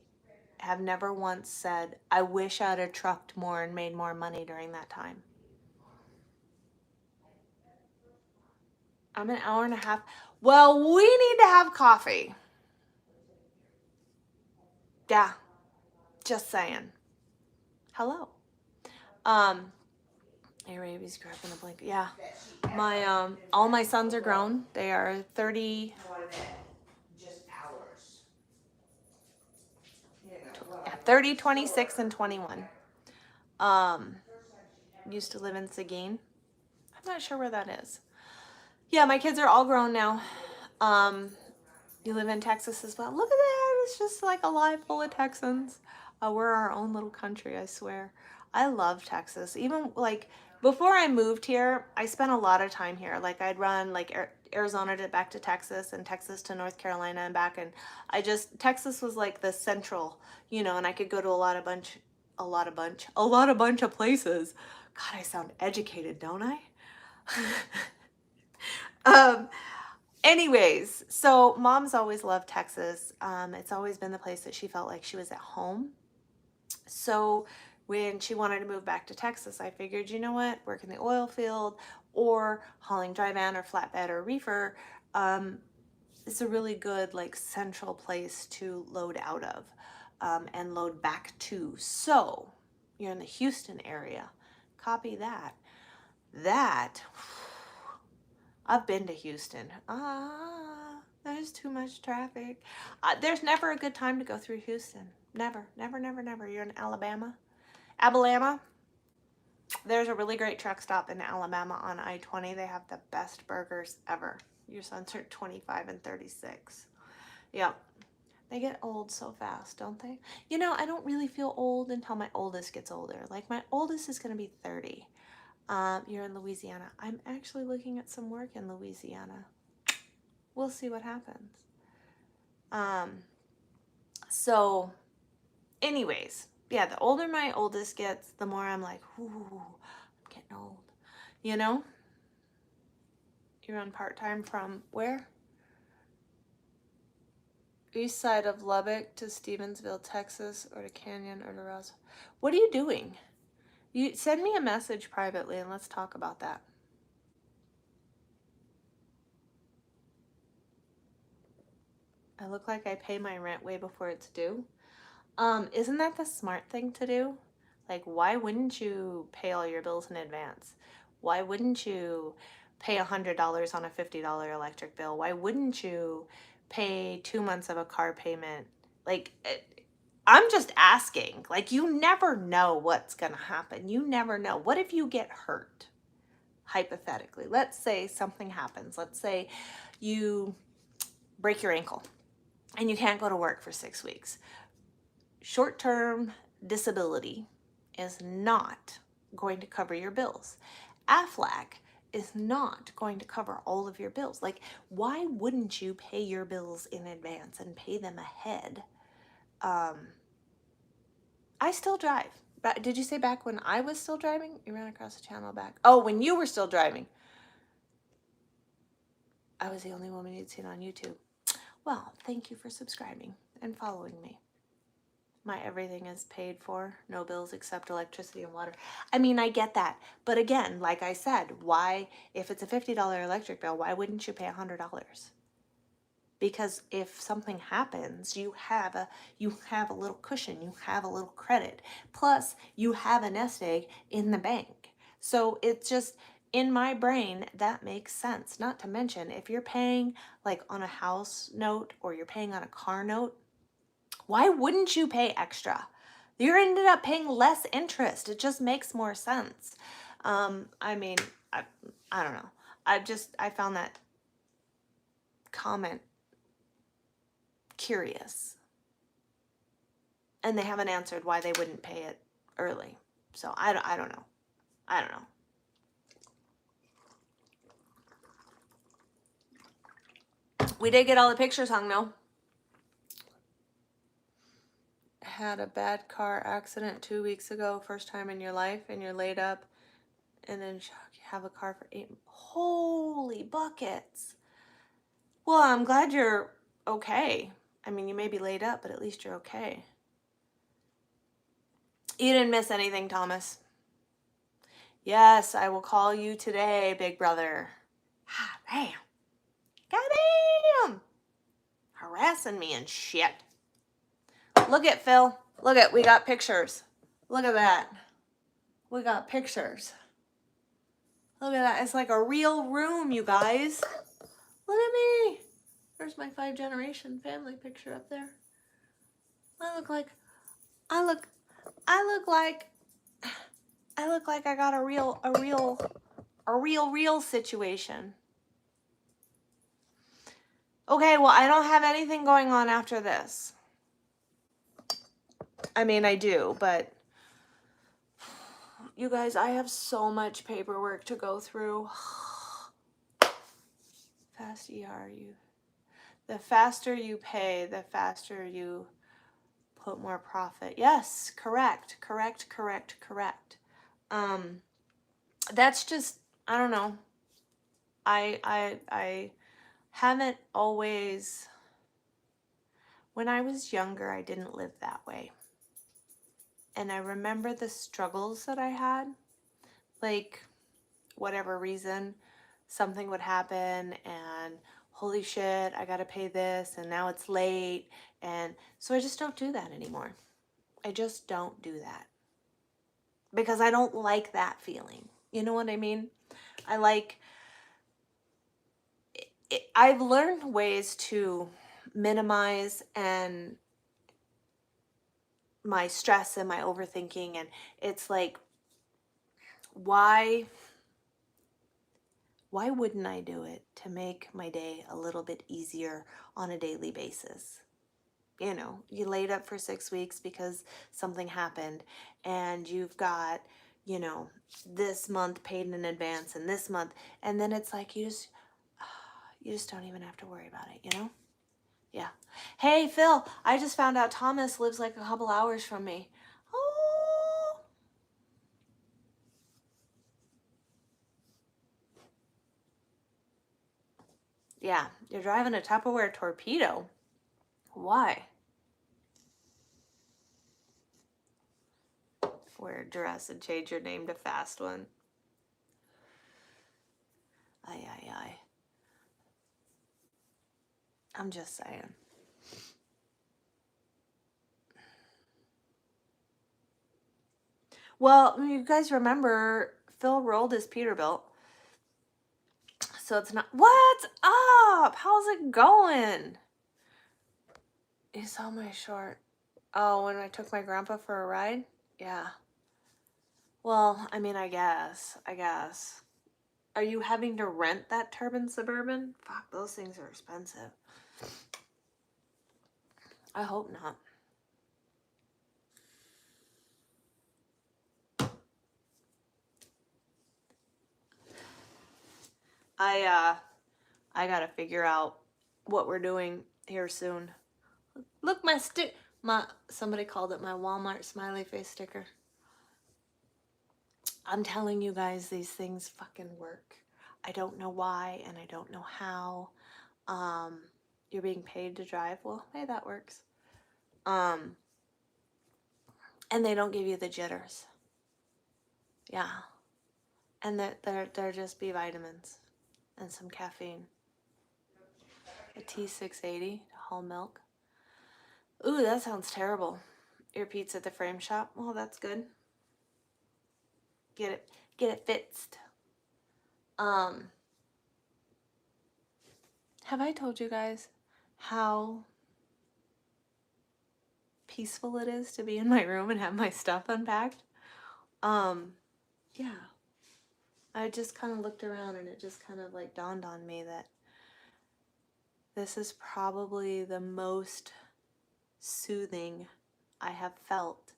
have never once said, I wish I'd have trucked more and made more money during that time. I'm an hour and a half. Well, we need to have coffee. Yeah, just saying. Hello. Hey, Raby's grabbing a blanket. Yeah, my all my sons are grown. They are 30. Just hours. 30, 26, and 21. Used to live in Seguin. I'm not sure where that is. Yeah, my kids are all grown now. You live in Texas as well. Look at that. It's just like a life full of Texans. We're our own little country, I swear. I love Texas. Even like before I moved here, I spent a lot of time here. Like I'd run like Arizona to back to Texas and Texas to North Carolina and back. And Texas was like the central, you know, and I could go to a lot of bunch of places. God, I sound educated, don't I? Anyways, so mom's always loved Texas. It's always been the place that she felt like she was at home. So when she wanted to move back to Texas, I figured, you know what, work in the oil field or hauling dry van or flatbed or reefer, it's a really good like central place to load out of and load back to. So you're in the Houston area. Copy that. I've been to Houston. There's too much traffic. There's never a good time to go through Houston. Never. You're in Alabama. There's a really great truck stop in Alabama on I-20. They have the best burgers ever. Your sons are 25 and 36. Yep. They get old so fast, don't they? You know, I don't really feel old until my oldest gets older. Like my oldest is going to be 30. You're in Louisiana. I'm actually looking at some work in Louisiana. We'll see what happens. So anyways, yeah, the older my oldest gets, the more I'm like, ooh, I'm getting old. You know? You're on part-time from where? East side of Lubbock to Stevensville, Texas, or to Canyon, or to Roswell. What are you doing? You send me a message privately and let's talk about that. I look like I pay my rent way before it's due. Isn't that the smart thing to do? Like, why wouldn't you pay all your bills in advance? Why wouldn't you pay $100 on a $50 electric bill? Why wouldn't you pay 2 months of a car payment? Like, I'm just asking. Like, you never know what's going to happen. You never know. What if you get hurt? Hypothetically, let's say something happens. Let's say you break your ankle and you can't go to work for 6 weeks. Short-term disability is not going to cover your bills. AFLAC is not going to cover all of your bills. Like, why wouldn't you pay your bills in advance and pay them ahead? I still drive. But did you say back when I was still driving? You ran across the channel back. Oh, when you were still driving. I was the only woman you'd seen on YouTube. Well, thank you for subscribing and following me. My everything is paid for, no bills except electricity and water. I mean, I get that. But again, like I said, why, if it's a $50 electric bill, why wouldn't you pay $100? because if something happens, you have a little cushion, you have a little credit. Plus, you have a nest egg in the bank. So it's just, in my brain, that makes sense. Not to mention, if you're paying like on a house note or you're paying on a car note, why wouldn't you pay extra? You ended up paying less interest. It just makes more sense. I mean, I don't know. I found that comment curious. And they haven't answered why they wouldn't pay it early. So I don't know. I don't know. We did get all the pictures hung though. Had a bad car accident 2 weeks ago, first time in your life, and you're laid up, and then you have a car for 8. Holy buckets. Well, I'm glad you're okay. I mean, you may be laid up, but at least you're okay. You didn't miss anything, Thomas. Yes, I will call you today, big brother. Ah, damn. Goddamn. Harassing me and shit. Look at Phil. Look at, we got pictures. Look at that. We got pictures. Look at that. It's like a real room, you guys. Look at me. There's my 5-generation family picture up there. I look like I got a real situation. Okay, well, I don't have anything going on after this. I mean, I do, but you guys, I have so much paperwork to go through. Fast ER, the faster you pay, the faster you put more profit. Yes, correct. That's just, I don't know. I haven't always, when I was younger, I didn't live that way. And I remember the struggles that I had, like whatever reason, something would happen and holy shit, I gotta pay this and now it's late. And so I just don't do that anymore. I just don't do that because I don't like that feeling. You know what I mean? I've learned ways to minimize and my stress and my overthinking, and it's like, why wouldn't I do it to make my day a little bit easier on a daily basis? You know, you laid up for 6 weeks because something happened, and you've got, you know, this month paid in advance and this month, and then it's like you just don't even have to worry about it, you know? Yeah. Hey, Phil, I just found out Thomas lives like a couple hours from me. Oh. Yeah, you're driving a Tupperware torpedo. Why? Wear a dress and change your name to Fast One. Aye. I'm just saying. Well, you guys remember Phil rolled his Peterbilt. So it's not, what's up? How's it going? You saw my short. Oh, when I took my grandpa for a ride? Yeah. Well, I mean, I guess. Are you having to rent that Turban Suburban? Fuck, those things are expensive. I hope not. I gotta figure out what we're doing here soon. Look, somebody called it my Walmart smiley face sticker. I'm telling you guys, these things fucking work. I don't know why and I don't know how. You're being paid to drive. Well, hey, that works. And they don't give you the jitters. Yeah. And they're just B vitamins and some caffeine. A T680 to haul milk. Ooh, that sounds terrible. Your pizza at the frame shop. Well, that's good. Get it fixed. Have I told you guys how peaceful it is to be in my room and have my stuff unpacked? Yeah. I just kind of looked around and it just kind of like dawned on me that this is probably the most soothing I have felt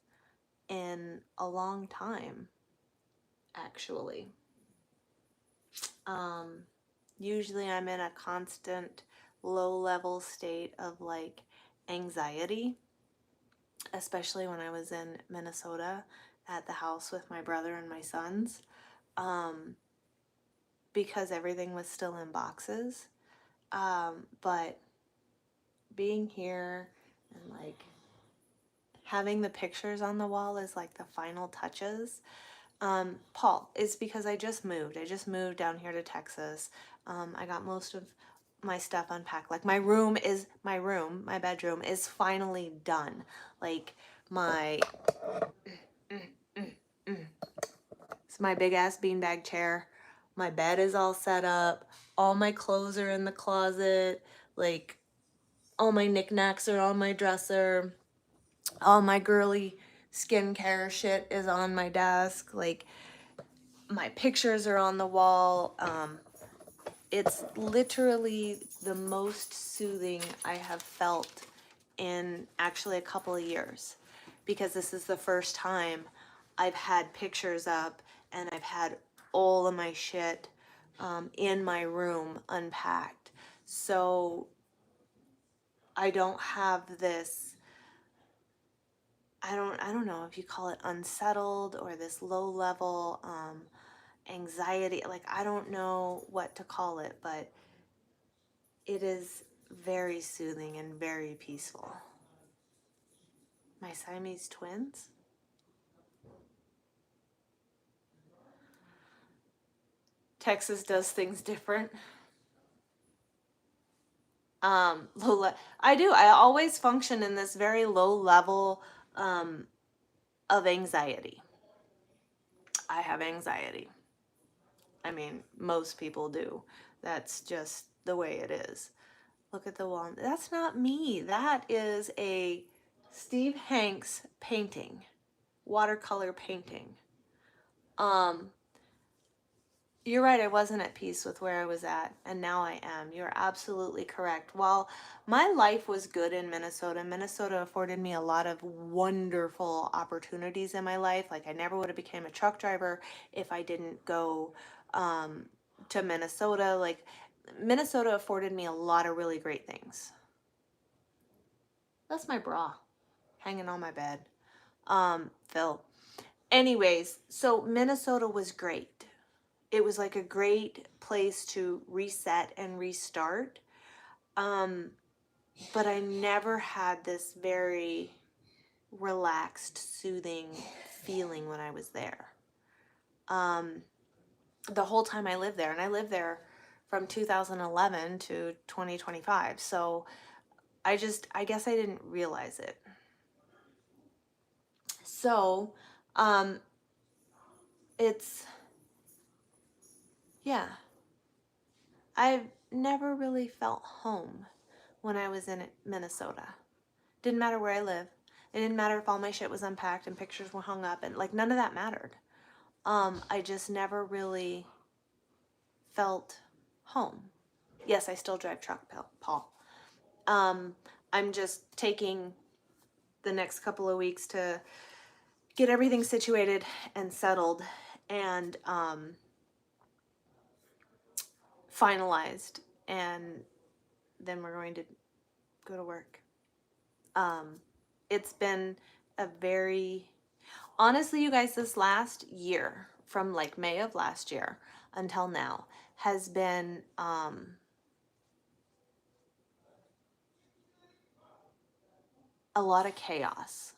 in a long time, actually. Usually I'm in a constant low-level state of like anxiety, especially when I was in Minnesota at the house with my brother and my sons, because everything was still in boxes. But being here and like having the pictures on the wall is like the final touches. Paul, it's because I just moved. I just moved down here to Texas. I got most of my stuff unpacked. Like my bedroom is finally done. Like it's my big ass beanbag chair. My bed is all set up. All my clothes are in the closet. Like all my knickknacks are on my dresser. All my girly skincare shit is on my desk. Like my pictures are on the wall. It's literally the most soothing I have felt in actually a couple of years, because this is the first time I've had pictures up and I've had all of my shit in my room unpacked. So I don't have this, I don't know if you call it unsettled or this low level anxiety. Like, I don't know what to call it, but it is very soothing and very peaceful. My Siamese twins? Texas does things different. I always function in this very low level of anxiety. I have anxiety. I mean, most people do. That's just the way it is. Look at the wall. That's not me. That is a Steve Hanks painting, watercolor painting. You're right, I wasn't at peace with where I was at, and now I am. You're absolutely correct. While my life was good in Minnesota, Minnesota afforded me a lot of wonderful opportunities in my life. Like, I never would have became a truck driver if I didn't go to Minnesota. Like, Minnesota afforded me a lot of really great things. That's my bra hanging on my bed. Phil. Anyways, so Minnesota was great. It was like a great place to reset and restart. But I never had this very relaxed, soothing feeling when I was there. The whole time I lived there, and I lived there from 2011 to 2025. So I guess I didn't realize it. So, yeah, I've never really felt home when I was in Minnesota. Didn't matter where I lived. It didn't matter if all my shit was unpacked and pictures were hung up, and like none of that mattered. I just never really felt home. Yes, I still drive truck, Paul. I'm just taking the next couple of weeks to get everything situated and settled and finalized, and then we're going to go to work. It's been a very, honestly, you guys, this last year, from like May of last year until now, has been a lot of chaos.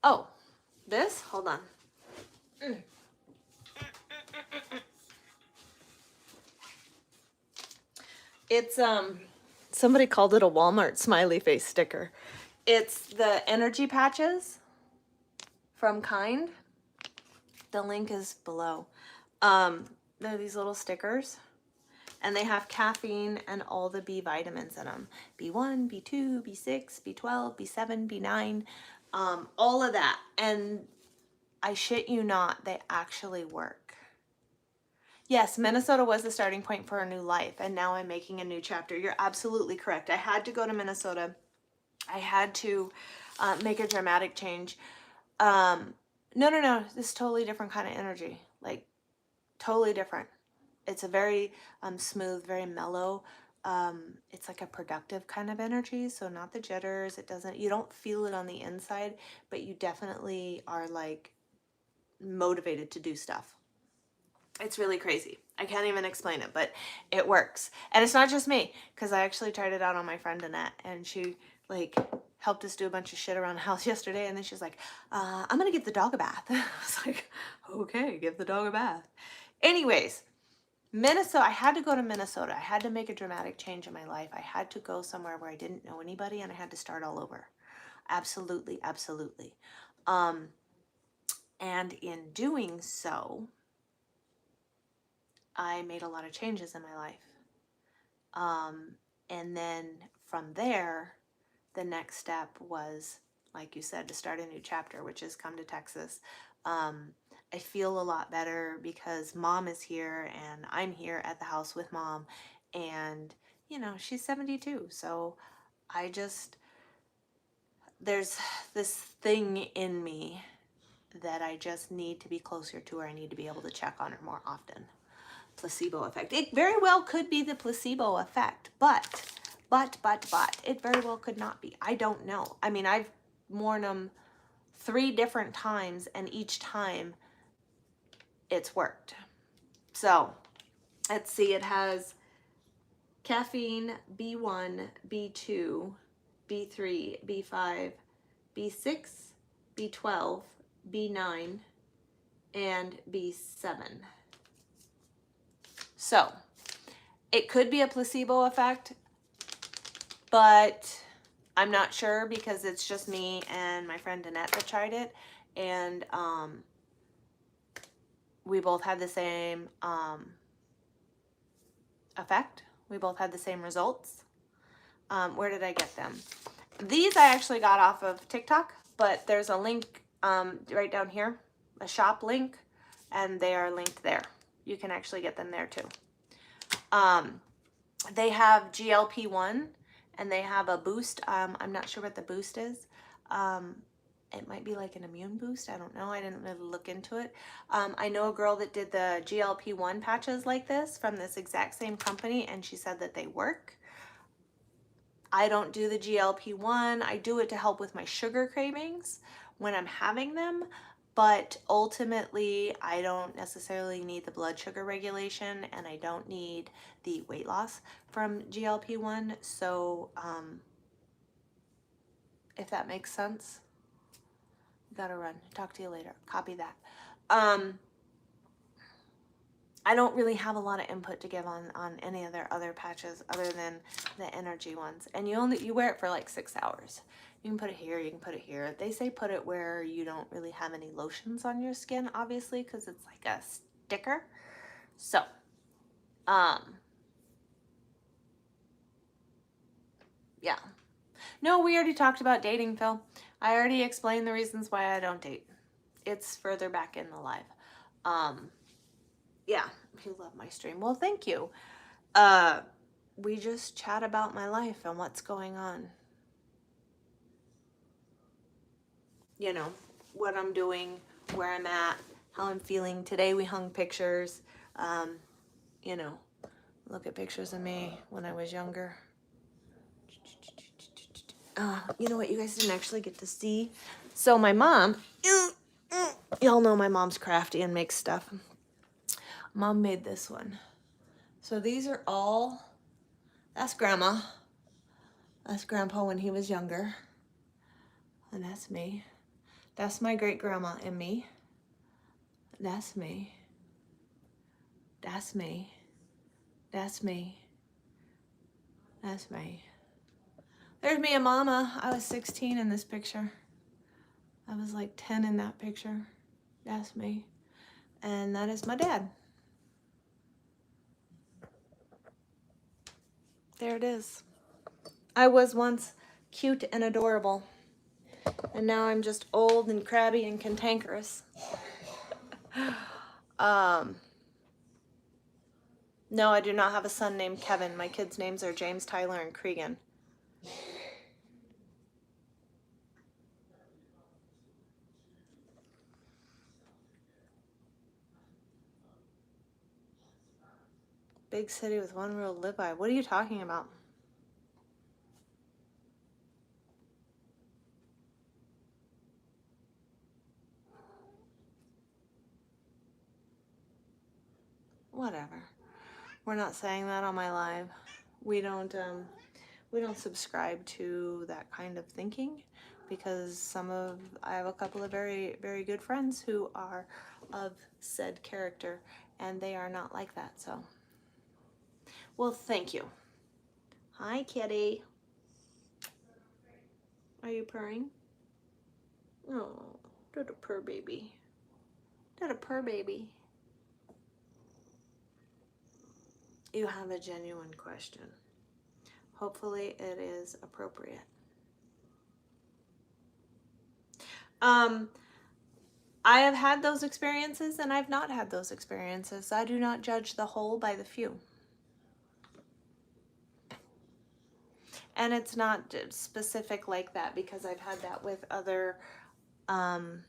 Oh, this? Hold on. It's somebody called it a Walmart smiley face sticker. It's the energy patches from Kind. The link is below. They're these little stickers, and they have caffeine and all the B vitamins in them. B1, B2, B6, B12, B7, B9, all of that. And I shit you not, they actually work. Yes, Minnesota was the starting point for a new life, and now I'm making a new chapter. You're absolutely correct. I had to go to Minnesota. I had to make a dramatic change. No. This is totally different kind of energy. Like, totally different. It's a very smooth, very mellow. It's like a productive kind of energy. So not the jitters. You don't feel it on the inside, but you definitely are like motivated to do stuff. It's really crazy. I can't even explain it, but it works. And it's not just me, because I actually tried it out on my friend Annette, and she like helped us do a bunch of shit around the house yesterday. And then she's like, I'm going to give the dog a bath. I was like, okay, give the dog a bath. Anyways, Minnesota, I had to go to Minnesota. I had to make a dramatic change in my life. I had to go somewhere where I didn't know anybody, and I had to start all over. Absolutely, absolutely. And in doing so, I made a lot of changes in my life. And then from there, the next step was, like you said, to start a new chapter, which is come to Texas. I feel a lot better because Mom is here and I'm here at the house with Mom. And, you know, she's 72. So there's this thing in me that I just need to be closer to her. I need to be able to check on her more often. Placebo effect. It very well could be the placebo effect, but it very well could not be. I don't know. I mean, I've worn them 3 different times, and each time it's worked. So let's see. It has caffeine, B1, B2, B3, B5, B6, B12, B9, and B7. So it could be a placebo effect, but I'm not sure because it's just me and my friend Annette that tried it. And we both had the same effect. We both had the same results. Where did I get them? These I actually got off of TikTok, but there's a link right down here, a shop link, and they are linked there. You can actually get them there too. They have GLP-1 and they have a boost. I'm not sure what the boost is. It might be like an immune boost. I don't know. I didn't really look into it. I know a girl that did the GLP-1 patches like this from this exact same company, and she said that they work. I don't do the GLP-1. I do it to help with my sugar cravings when I'm having them. But ultimately, I don't necessarily need the blood sugar regulation, and I don't need the weight loss from GLP-1. So if that makes sense, gotta run. Talk to you later. Copy that. I don't really have a lot of input to give on any of their other patches other than the energy ones. And you wear it for like 6 hours. You can put it here, you can put it here. They say put it where you don't really have any lotions on your skin, obviously, because it's like a sticker. So, yeah. No, we already talked about dating, Phil. I already explained the reasons why I don't date. It's further back in the live. Yeah, you love my stream. Well, thank you. We just chat about my life and what's going on. You know, what I'm doing, where I'm at, how I'm feeling. Today we hung pictures. You know, look at pictures of me when I was younger. You know what you guys didn't actually get to see? So my mom, y'all know my mom's crafty and makes stuff. Mom made this one. So these are all, that's Grandma. That's Grandpa when he was younger. And that's me. That's my great-grandma and me. That's me. That's me. That's me. That's me. There's me and Mama. I was 16 in this picture. I was like 10 in that picture. That's me. And that is my dad. There it is. I was once cute and adorable. And now I'm just old and crabby and cantankerous. No, I do not have a son named Kevin. My kids' names are James, Tyler, and Cregan. Big city with one rule to live by. What are you talking about? Whatever. We're not saying that on my live. We don't subscribe to that kind of thinking because I have a couple of very, very good friends who are of said character and they are not like that, so. Well, thank you. Hi, kitty. Are you purring? Oh, did a purr baby. Did a purr baby. You have a genuine question. Hopefully it is appropriate. I have had those experiences and I've not had those experiences. I do not judge the whole by the few. And it's not specific like that because I've had that with other men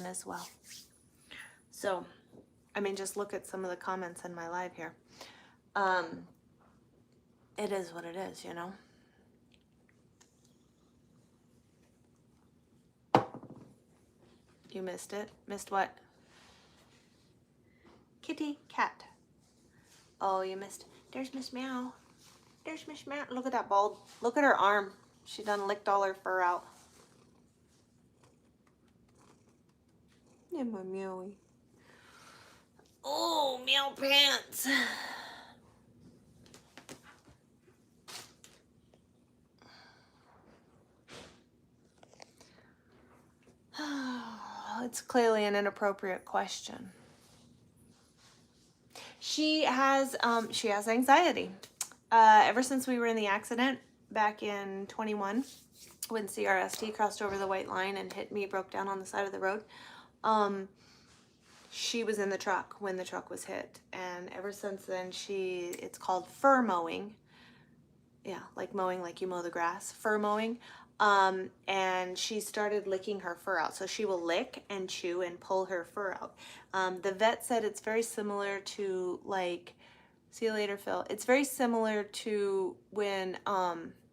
as well. So, I mean, just look at some of the comments in my live here. It is what it is, you know? You missed it. Missed what? Kitty, cat. Oh, you missed. There's Miss Meow. There's Miss Meow. Look at that bald. Look at her arm. She done licked all her fur out. Yeah, my meowie. Oh, meow pants. It's clearly an inappropriate question. She has anxiety. Ever since we were in the accident back in 21, when CRST crossed over the white line and hit me, broke down on the side of the road, she was in the truck when the truck was hit. And ever since then, it's called fur mowing. Yeah, like mowing, like you mow the grass, fur mowing. And she started licking her fur out. So she will lick and chew and pull her fur out. The vet said it's very similar to like, see you later, Phil. It's very similar to when,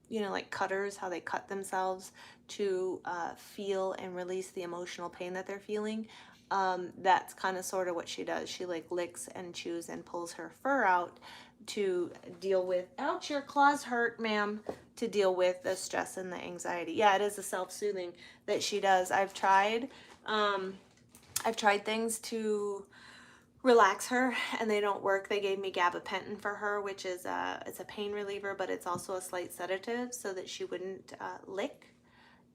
you know, like cutters, how they cut themselves to feel and release the emotional pain that they're feeling. That's kind of sort of what she does. She like licks and chews and pulls her fur out to deal with, ouch, your claws hurt, ma'am, to deal with the stress and the anxiety. Yeah, it is a self-soothing that she does. I've tried things to relax her and they don't work. They gave me gabapentin for her, which is it's a pain reliever, but it's also a slight sedative so that she wouldn't lick,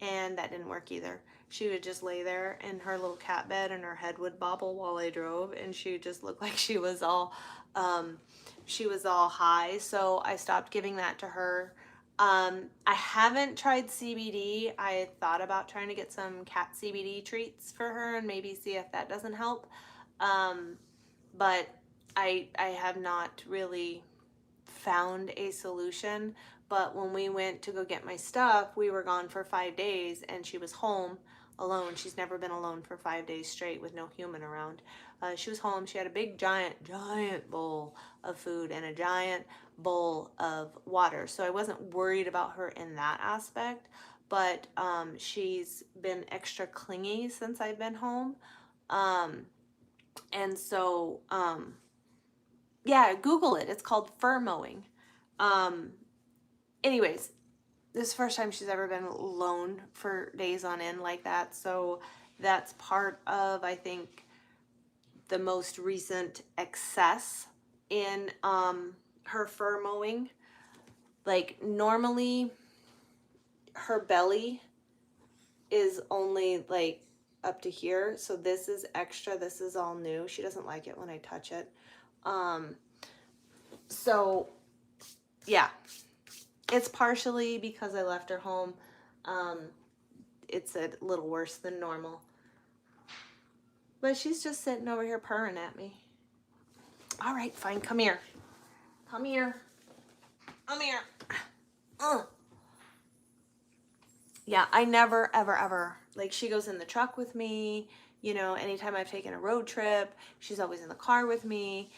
and that didn't work either. She would just lay there in her little cat bed and her head would bobble while I drove, and she just looked like she was all high. So I stopped giving that to her. I haven't tried CBD. I thought about trying to get some cat CBD treats for her and maybe see if that doesn't help. But I have not really found a solution. But when we went to go get my stuff, we were gone for 5 days and she was home alone. She's never been alone for 5 days straight with no human around. She was home. She had a big giant bowl of food and a giant bowl of water. So I wasn't worried about her in that aspect, but she's been extra clingy since I've been home. And so, yeah, Google it. It's called fur mowing. Anyways, this is the first time she's ever been alone for days on end like that. So that's part of, I think, the most recent excess in her fur mowing. Like normally her belly is only like up to here. So this is extra. This is all new. She doesn't like it when I touch it. So yeah, it's partially because I left her home. It's a little worse than normal. But she's just sitting over here purring at me. All right, fine. Come here. Come here. Come here. Yeah, I never, ever, ever, like she goes in the truck with me, you know, anytime I've taken a road trip, she's always in the car with me.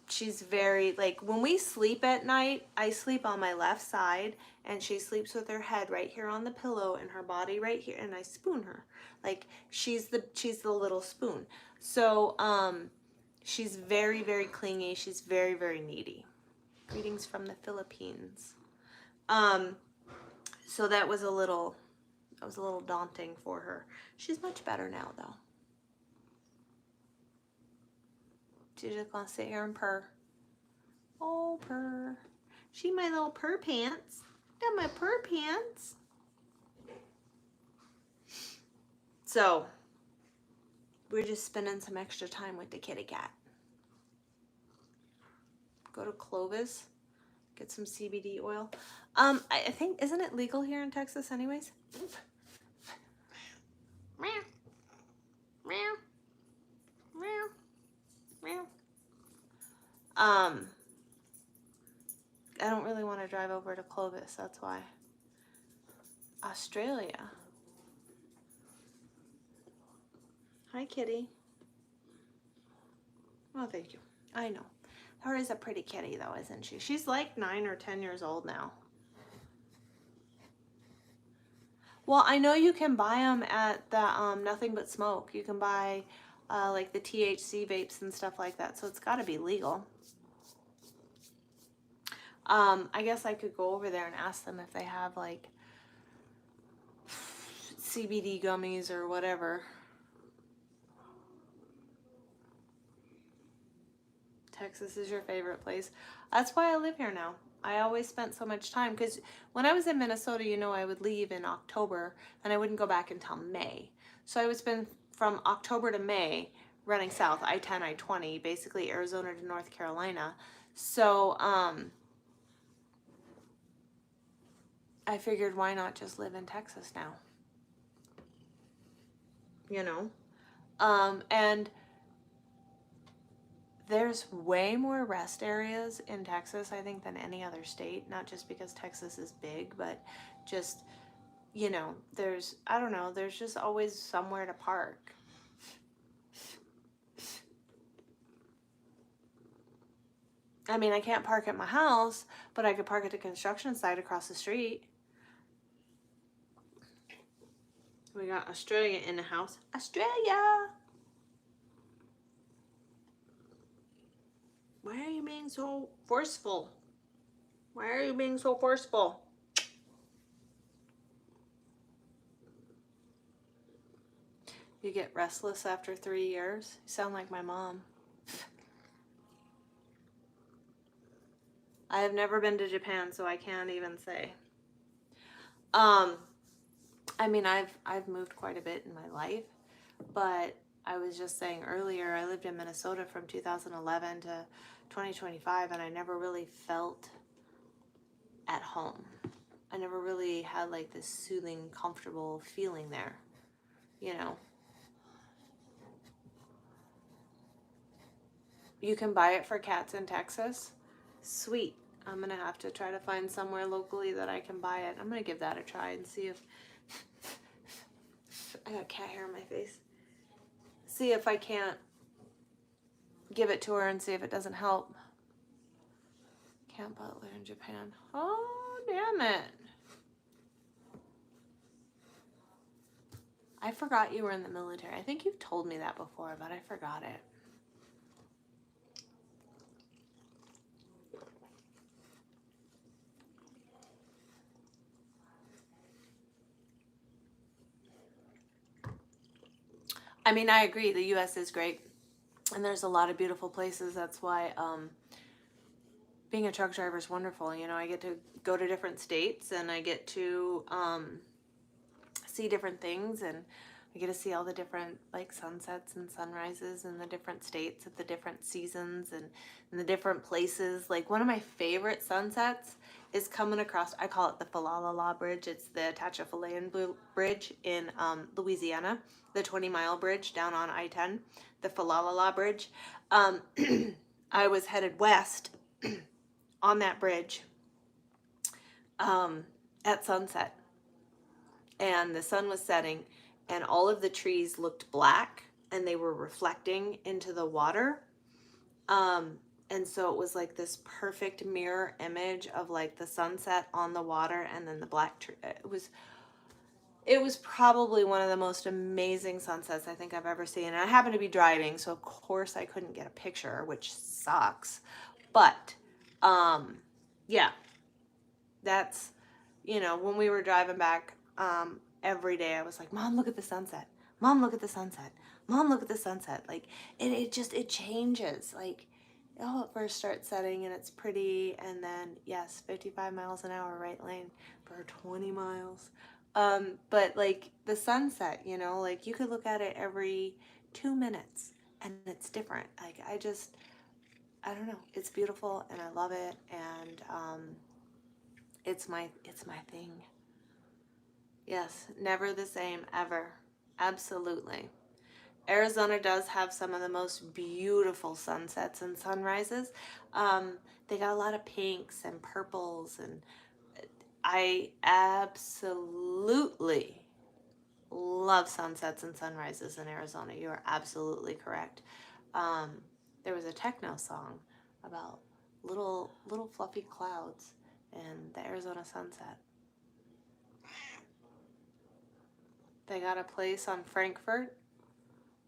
She's very, like when we sleep at night, I sleep on my left side and she sleeps with her head right here on the pillow and her body right here, and I spoon her. Like she's the little spoon. So, she's very, very clingy. She's very, very needy. Greetings from the Philippines. So that was a little daunting for her. She's much better now, though. She's just gonna sit here and purr. Oh, purr. She my little purr pants. Got my purr pants. So, we're just spending some extra time with the kitty cat. Go to Clovis. Get some CBD oil. I think, isn't it legal here in Texas anyways? Meow. Meow. Meow. Meow. I don't really want to drive over to Clovis, that's why. Australia. Hi, kitty. Oh, thank you. I know. Her is a pretty kitty, though, isn't she? She's like 9 or 10 years old now. Well, I know you can buy them at the Nothing But Smoke. You can buy like the THC vapes and stuff like that, so it's got to be legal. I guess I could go over there and ask them if they have like CBD gummies or whatever. Texas is your favorite place. That's why I live here now. I always spent so much time because when I was in Minnesota, you know, I would leave in October and I wouldn't go back until May. So I would spend from October to May running south, I-10, I-20, basically Arizona to North Carolina. So I figured why not just live in Texas now? You know? And there's way more rest areas in Texas, I think, than any other state. Not just because Texas is big, but just, you know, there's, I don't know, there's just always somewhere to park. I mean, I can't park at my house, but I could park at the construction site across the street. We got Australia in the house. Australia! Why are you being so forceful? Why are you being so forceful? You get restless after 3 years? You sound like my mom. I have never been to Japan, so I can't even say. I mean, I've moved quite a bit in my life, but I was just saying earlier, I lived in Minnesota from 2011 to 2025, and I never really felt at home. I never really had like this soothing, comfortable feeling there, you know. You can buy it for cats in Texas. Sweet. I'm going to have to try to find somewhere locally that I can buy it. I'm going to give that a try and see if... I got cat hair on my face. See if I can't give it to her and see if it doesn't help. Cat butler in Japan. Oh, damn it. I forgot you were in the military. I think you've told me that before, but I forgot it. I mean, I agree. The U.S. is great. And there's a lot of beautiful places. That's why being a truck driver is wonderful. You know, I get to go to different states, and I get to see different things, and I get to see all the different like sunsets and sunrises in the different states at the different seasons and in the different places. Like one of my favorite sunsets is coming across, I call it the Falalala Bridge. It's the Atchafalaya Bridge in Louisiana, the 20-mile bridge down on I-10, the Falalala Bridge. I was headed west on that bridge at sunset, and the sun was setting, and all of the trees looked black, and they were reflecting into the water. And so it was like this perfect mirror image of like the sunset on the water and then the black tree. It was probably one of the most amazing sunsets I think I've ever seen. And I happened to be driving, so of course I couldn't get a picture, which sucks. But yeah, that's, you know, when we were driving back, every day I was like, Mom, look at the sunset. Mom, look at the sunset. Mom, look at the sunset. Like it changes. Like, oh, it first starts setting and it's pretty, and then yes, 55 miles an hour right lane for 20 miles. But like the sunset, you know, like you could look at it every 2 minutes and it's different. Like I don't know, it's beautiful and I love it, and it's my thing. Yes, never the same ever. Absolutely. Arizona does have some of the most beautiful sunsets and sunrises. They got a lot of pinks and purples, and I absolutely love sunsets and sunrises in Arizona. You are absolutely correct. There was a techno song about little fluffy clouds and the Arizona sunset. They got a place on Frankfurt.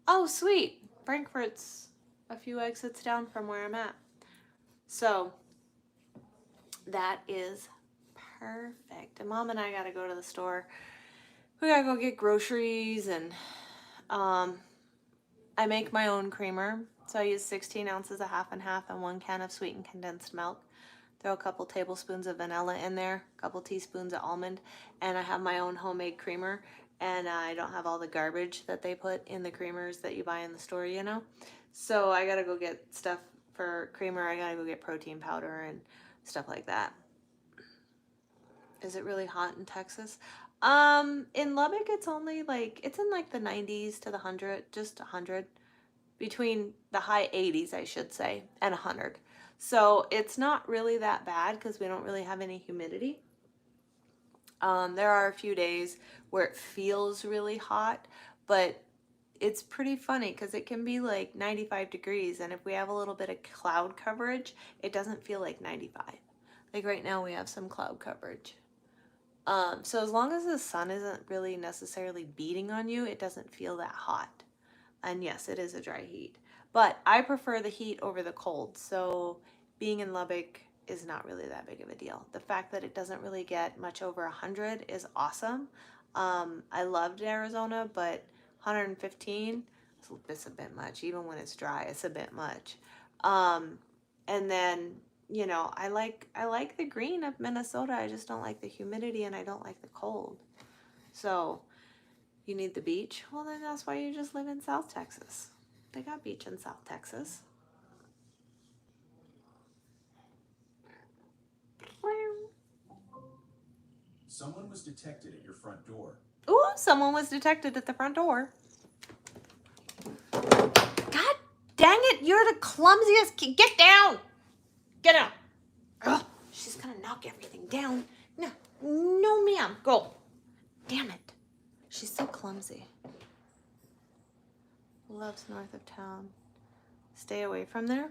Oh, sweet. Frankfurt's a few exits down from where I'm at. So that is perfect. And Mom and I got to go to the store. We got to go get groceries, and I make my own creamer. So I use 16 ounces of half and half and 1 can of sweetened condensed milk. Throw a couple tablespoons of vanilla in there, a couple teaspoons of almond, and I have my own homemade creamer. And I don't have all the garbage that they put in the creamers that you buy in the store, you know? So I gotta go get stuff for creamer. I gotta go get protein powder and stuff like that. Is it really hot in Texas? In Lubbock, it's only like, it's in like the 90s to the 100, just 100. Between the high 80s, I should say, and 100. So it's not really that bad because we don't really have any humidity. There are a few days where it feels really hot, but it's pretty funny because it can be like 95 degrees, and if we have a little bit of cloud coverage, it doesn't feel like 95. Like right now we have some cloud coverage. So as long as the sun isn't really necessarily beating on you, it doesn't feel that hot. And yes, it is a dry heat, but I prefer the heat over the cold. So being in Lubbock is not really that big of a deal. The fact that it doesn't really get much over 100 is awesome. I loved Arizona, but 115, it's a bit much. Even when it's dry, it's a bit much. And then, you know, I like the green of Minnesota. I just don't like the humidity, and I don't like the cold. So you need the beach? Well, then that's why you just live in South Texas. They got beach in South Texas. Someone was detected at your front door. Ooh, someone was detected at the front door. God dang it, you're the clumsiest kid. Get down! Get down! Ugh, she's gonna knock everything down. No, ma'am. Go. Damn it. She's so clumsy. Loves north of town. Stay away from there.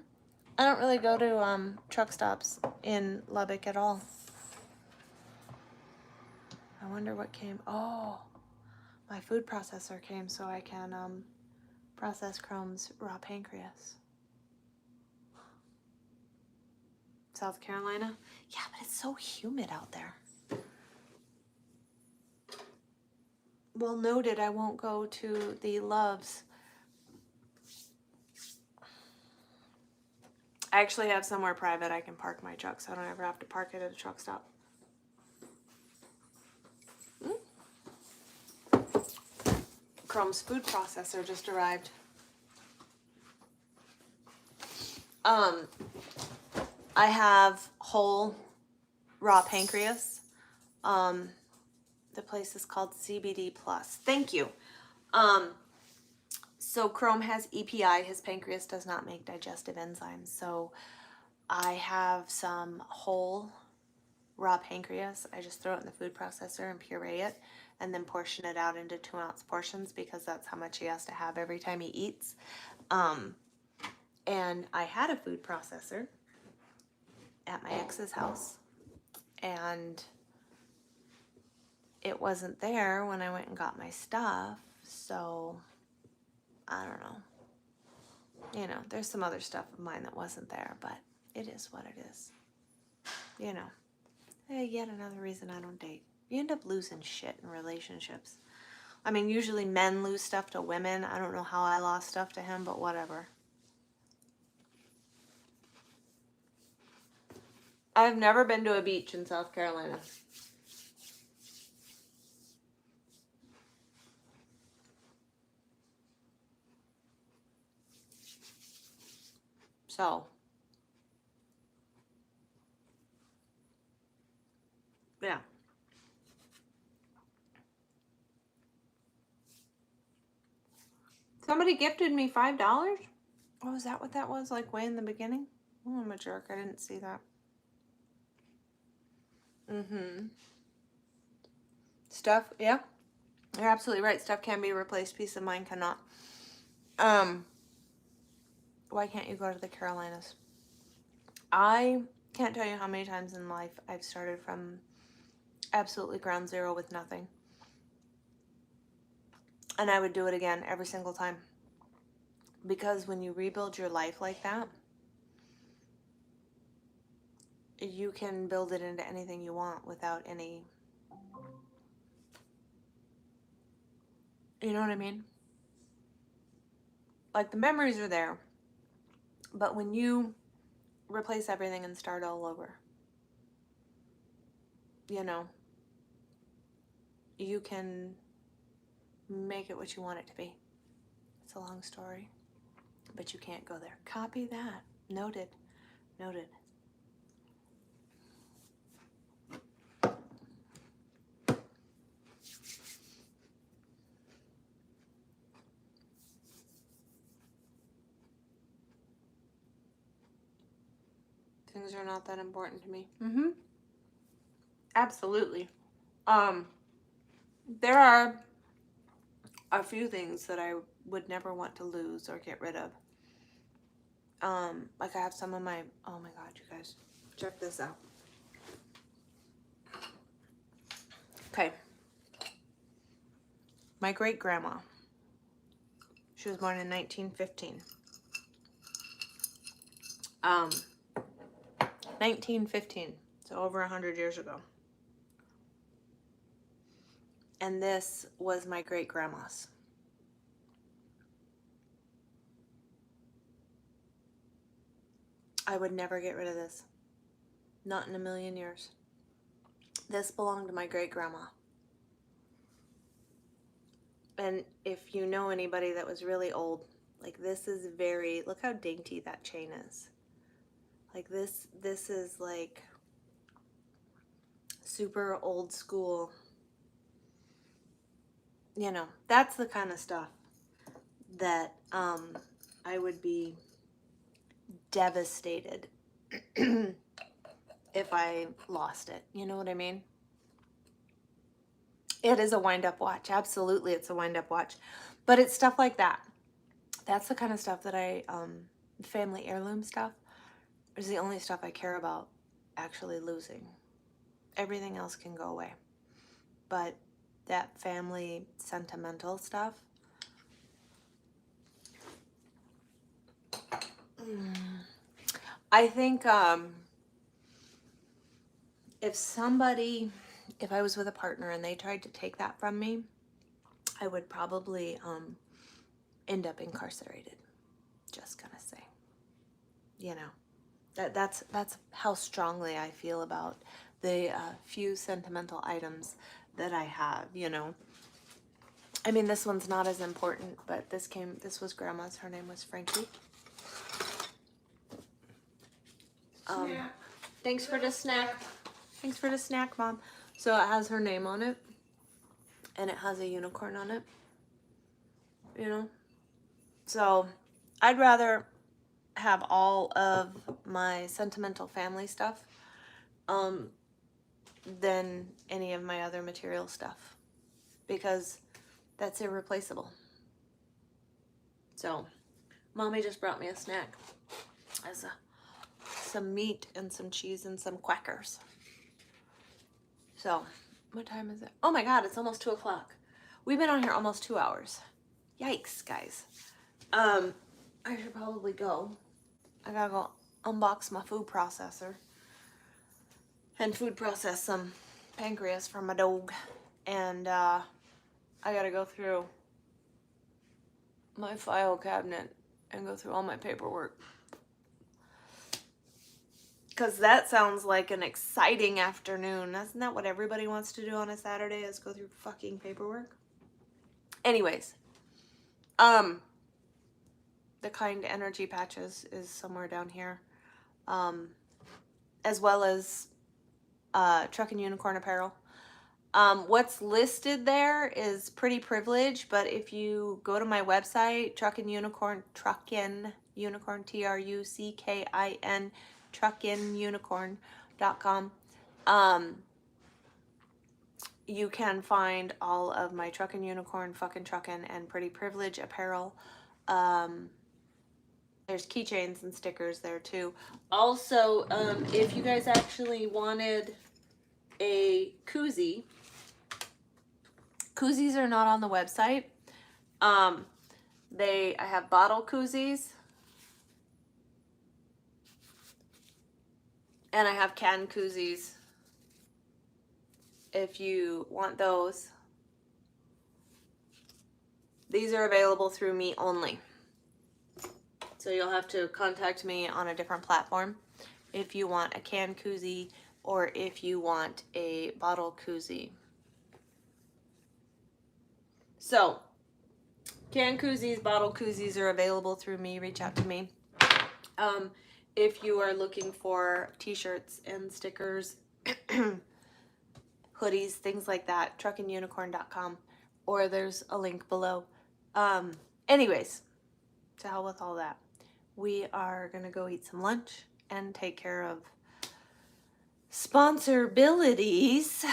I don't really go to truck stops in Lubbock at all. I wonder what came. Oh, my food processor came so I can process Chrome's raw pancreas. South Carolina? Yeah, but it's so humid out there. Well noted, I won't go to the Loves. I actually have somewhere private I can park my truck, so I don't ever have to park it at a truck stop. Chrome's food processor just arrived. I have whole raw pancreas. The place is called CBD Plus. Thank you. So Chrome has EPI. His pancreas does not make digestive enzymes. So I have some whole raw pancreas. I just throw it in the food processor and puree it and then portion it out into 2-ounce portions because that's how much he has to have every time he eats. And I had a food processor at my ex's house, and it wasn't there when I went and got my stuff, so I don't know. You know, there's some other stuff of mine that wasn't there, but it is what it is. You know, yet another reason I don't date. You end up losing shit in relationships. I mean, usually men lose stuff to women. I don't know how I lost stuff to him, but whatever. I've never been to a beach in South Carolina. So, yeah. Somebody gifted me $5. Oh, is that what that was? Like way in the beginning? Oh, I'm a jerk. I didn't see that. Stuff, yeah. You're absolutely right. Stuff can be replaced. Peace of mind cannot. Why can't you go to the Carolinas? I can't tell you how many times in life I've started from absolutely ground zero with nothing. And I would do it again every single time. Because when you rebuild your life like that, you can build it into anything you want without any, you know what I mean? Like, the memories are there, but when you replace everything and start all over, you know, you can make it what you want it to be. It's a long story, but you can't go there. Copy that. Noted. Noted. Things are not that important to me. Absolutely. There are a few things that I would never want to lose or get rid of. Like I have some of my, oh my God, you guys, check this out. Okay. My great grandma. She was born in 1915. 1915, so over 100 years ago. And this was my great grandma's. I would never get rid of this. Not in a million years. This belonged to my great grandma. And if you know anybody that was really old, like this is very, look how dainty that chain is. Like this is like super old school. You know, that's the kind of stuff that I would be devastated if I lost it. You know what I mean? It is a wind-up watch. Absolutely, it's a wind-up watch. But it's stuff like that. That's the kind of stuff that I, family heirloom stuff, is the only stuff I care about actually losing. Everything else can go away. But that family sentimental stuff, I think if I was with a partner and they tried to take that from me, I would probably end up incarcerated. Just gonna say, you know. That's how strongly I feel about the few sentimental items that I have, you know. I mean, this one's not as important, but this was Grandma's. Her name was Frankie. Snack. Thanks for the snack. Thanks for the snack, Mom. So it has her name on it, and it has a unicorn on it, you know. So I'd rather have all of my sentimental family stuff than any of my other material stuff, because that's irreplaceable. So Mommy just brought me a snack as some meat and some cheese and some Quackers. So what time is it? Oh my God, it's almost 2 o'clock. We've been on here almost 2 hours. Yikes, guys. I should probably go. I gotta go unbox my food processor and food process some pancreas for my dog. And I gotta go through my file cabinet and go through all my paperwork. Because that sounds like an exciting afternoon. Isn't that what everybody wants to do on a Saturday, is go through fucking paperwork? Anyways, the Kind Energy Patches is somewhere down here. As well as Truck and Unicorn Apparel. What's listed there is Pretty Privilege, but if you go to my website, Truckin' Unicorn, TRUCKIN, truckinunicorn.com, you can find all of my Truckin' Unicorn, Fucking Truckin', and Pretty Privilege apparel. There's keychains and stickers there too. Also, if you guys actually wanted a koozie, koozies are not on the website. I have bottle koozies, and I have can koozies. If you want those, these are available through me only. So you'll have to contact me on a different platform if you want a can koozie or if you want a bottle koozie. So, can koozies, bottle koozies are available through me. Reach out to me. If you are looking for t-shirts and stickers, hoodies, things like that, truckandunicorn.com, or there's a link below. Anyways, to hell with all that. We are going to go eat some lunch and take care of sponsorabilities,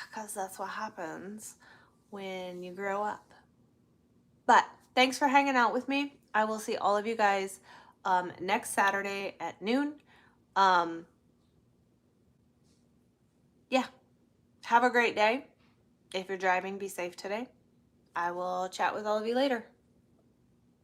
because that's what happens when you grow up. But thanks for hanging out with me. I will see all of you guys next Saturday at noon. Yeah. Have a great day. If you're driving, be safe today. I will chat with all of you later.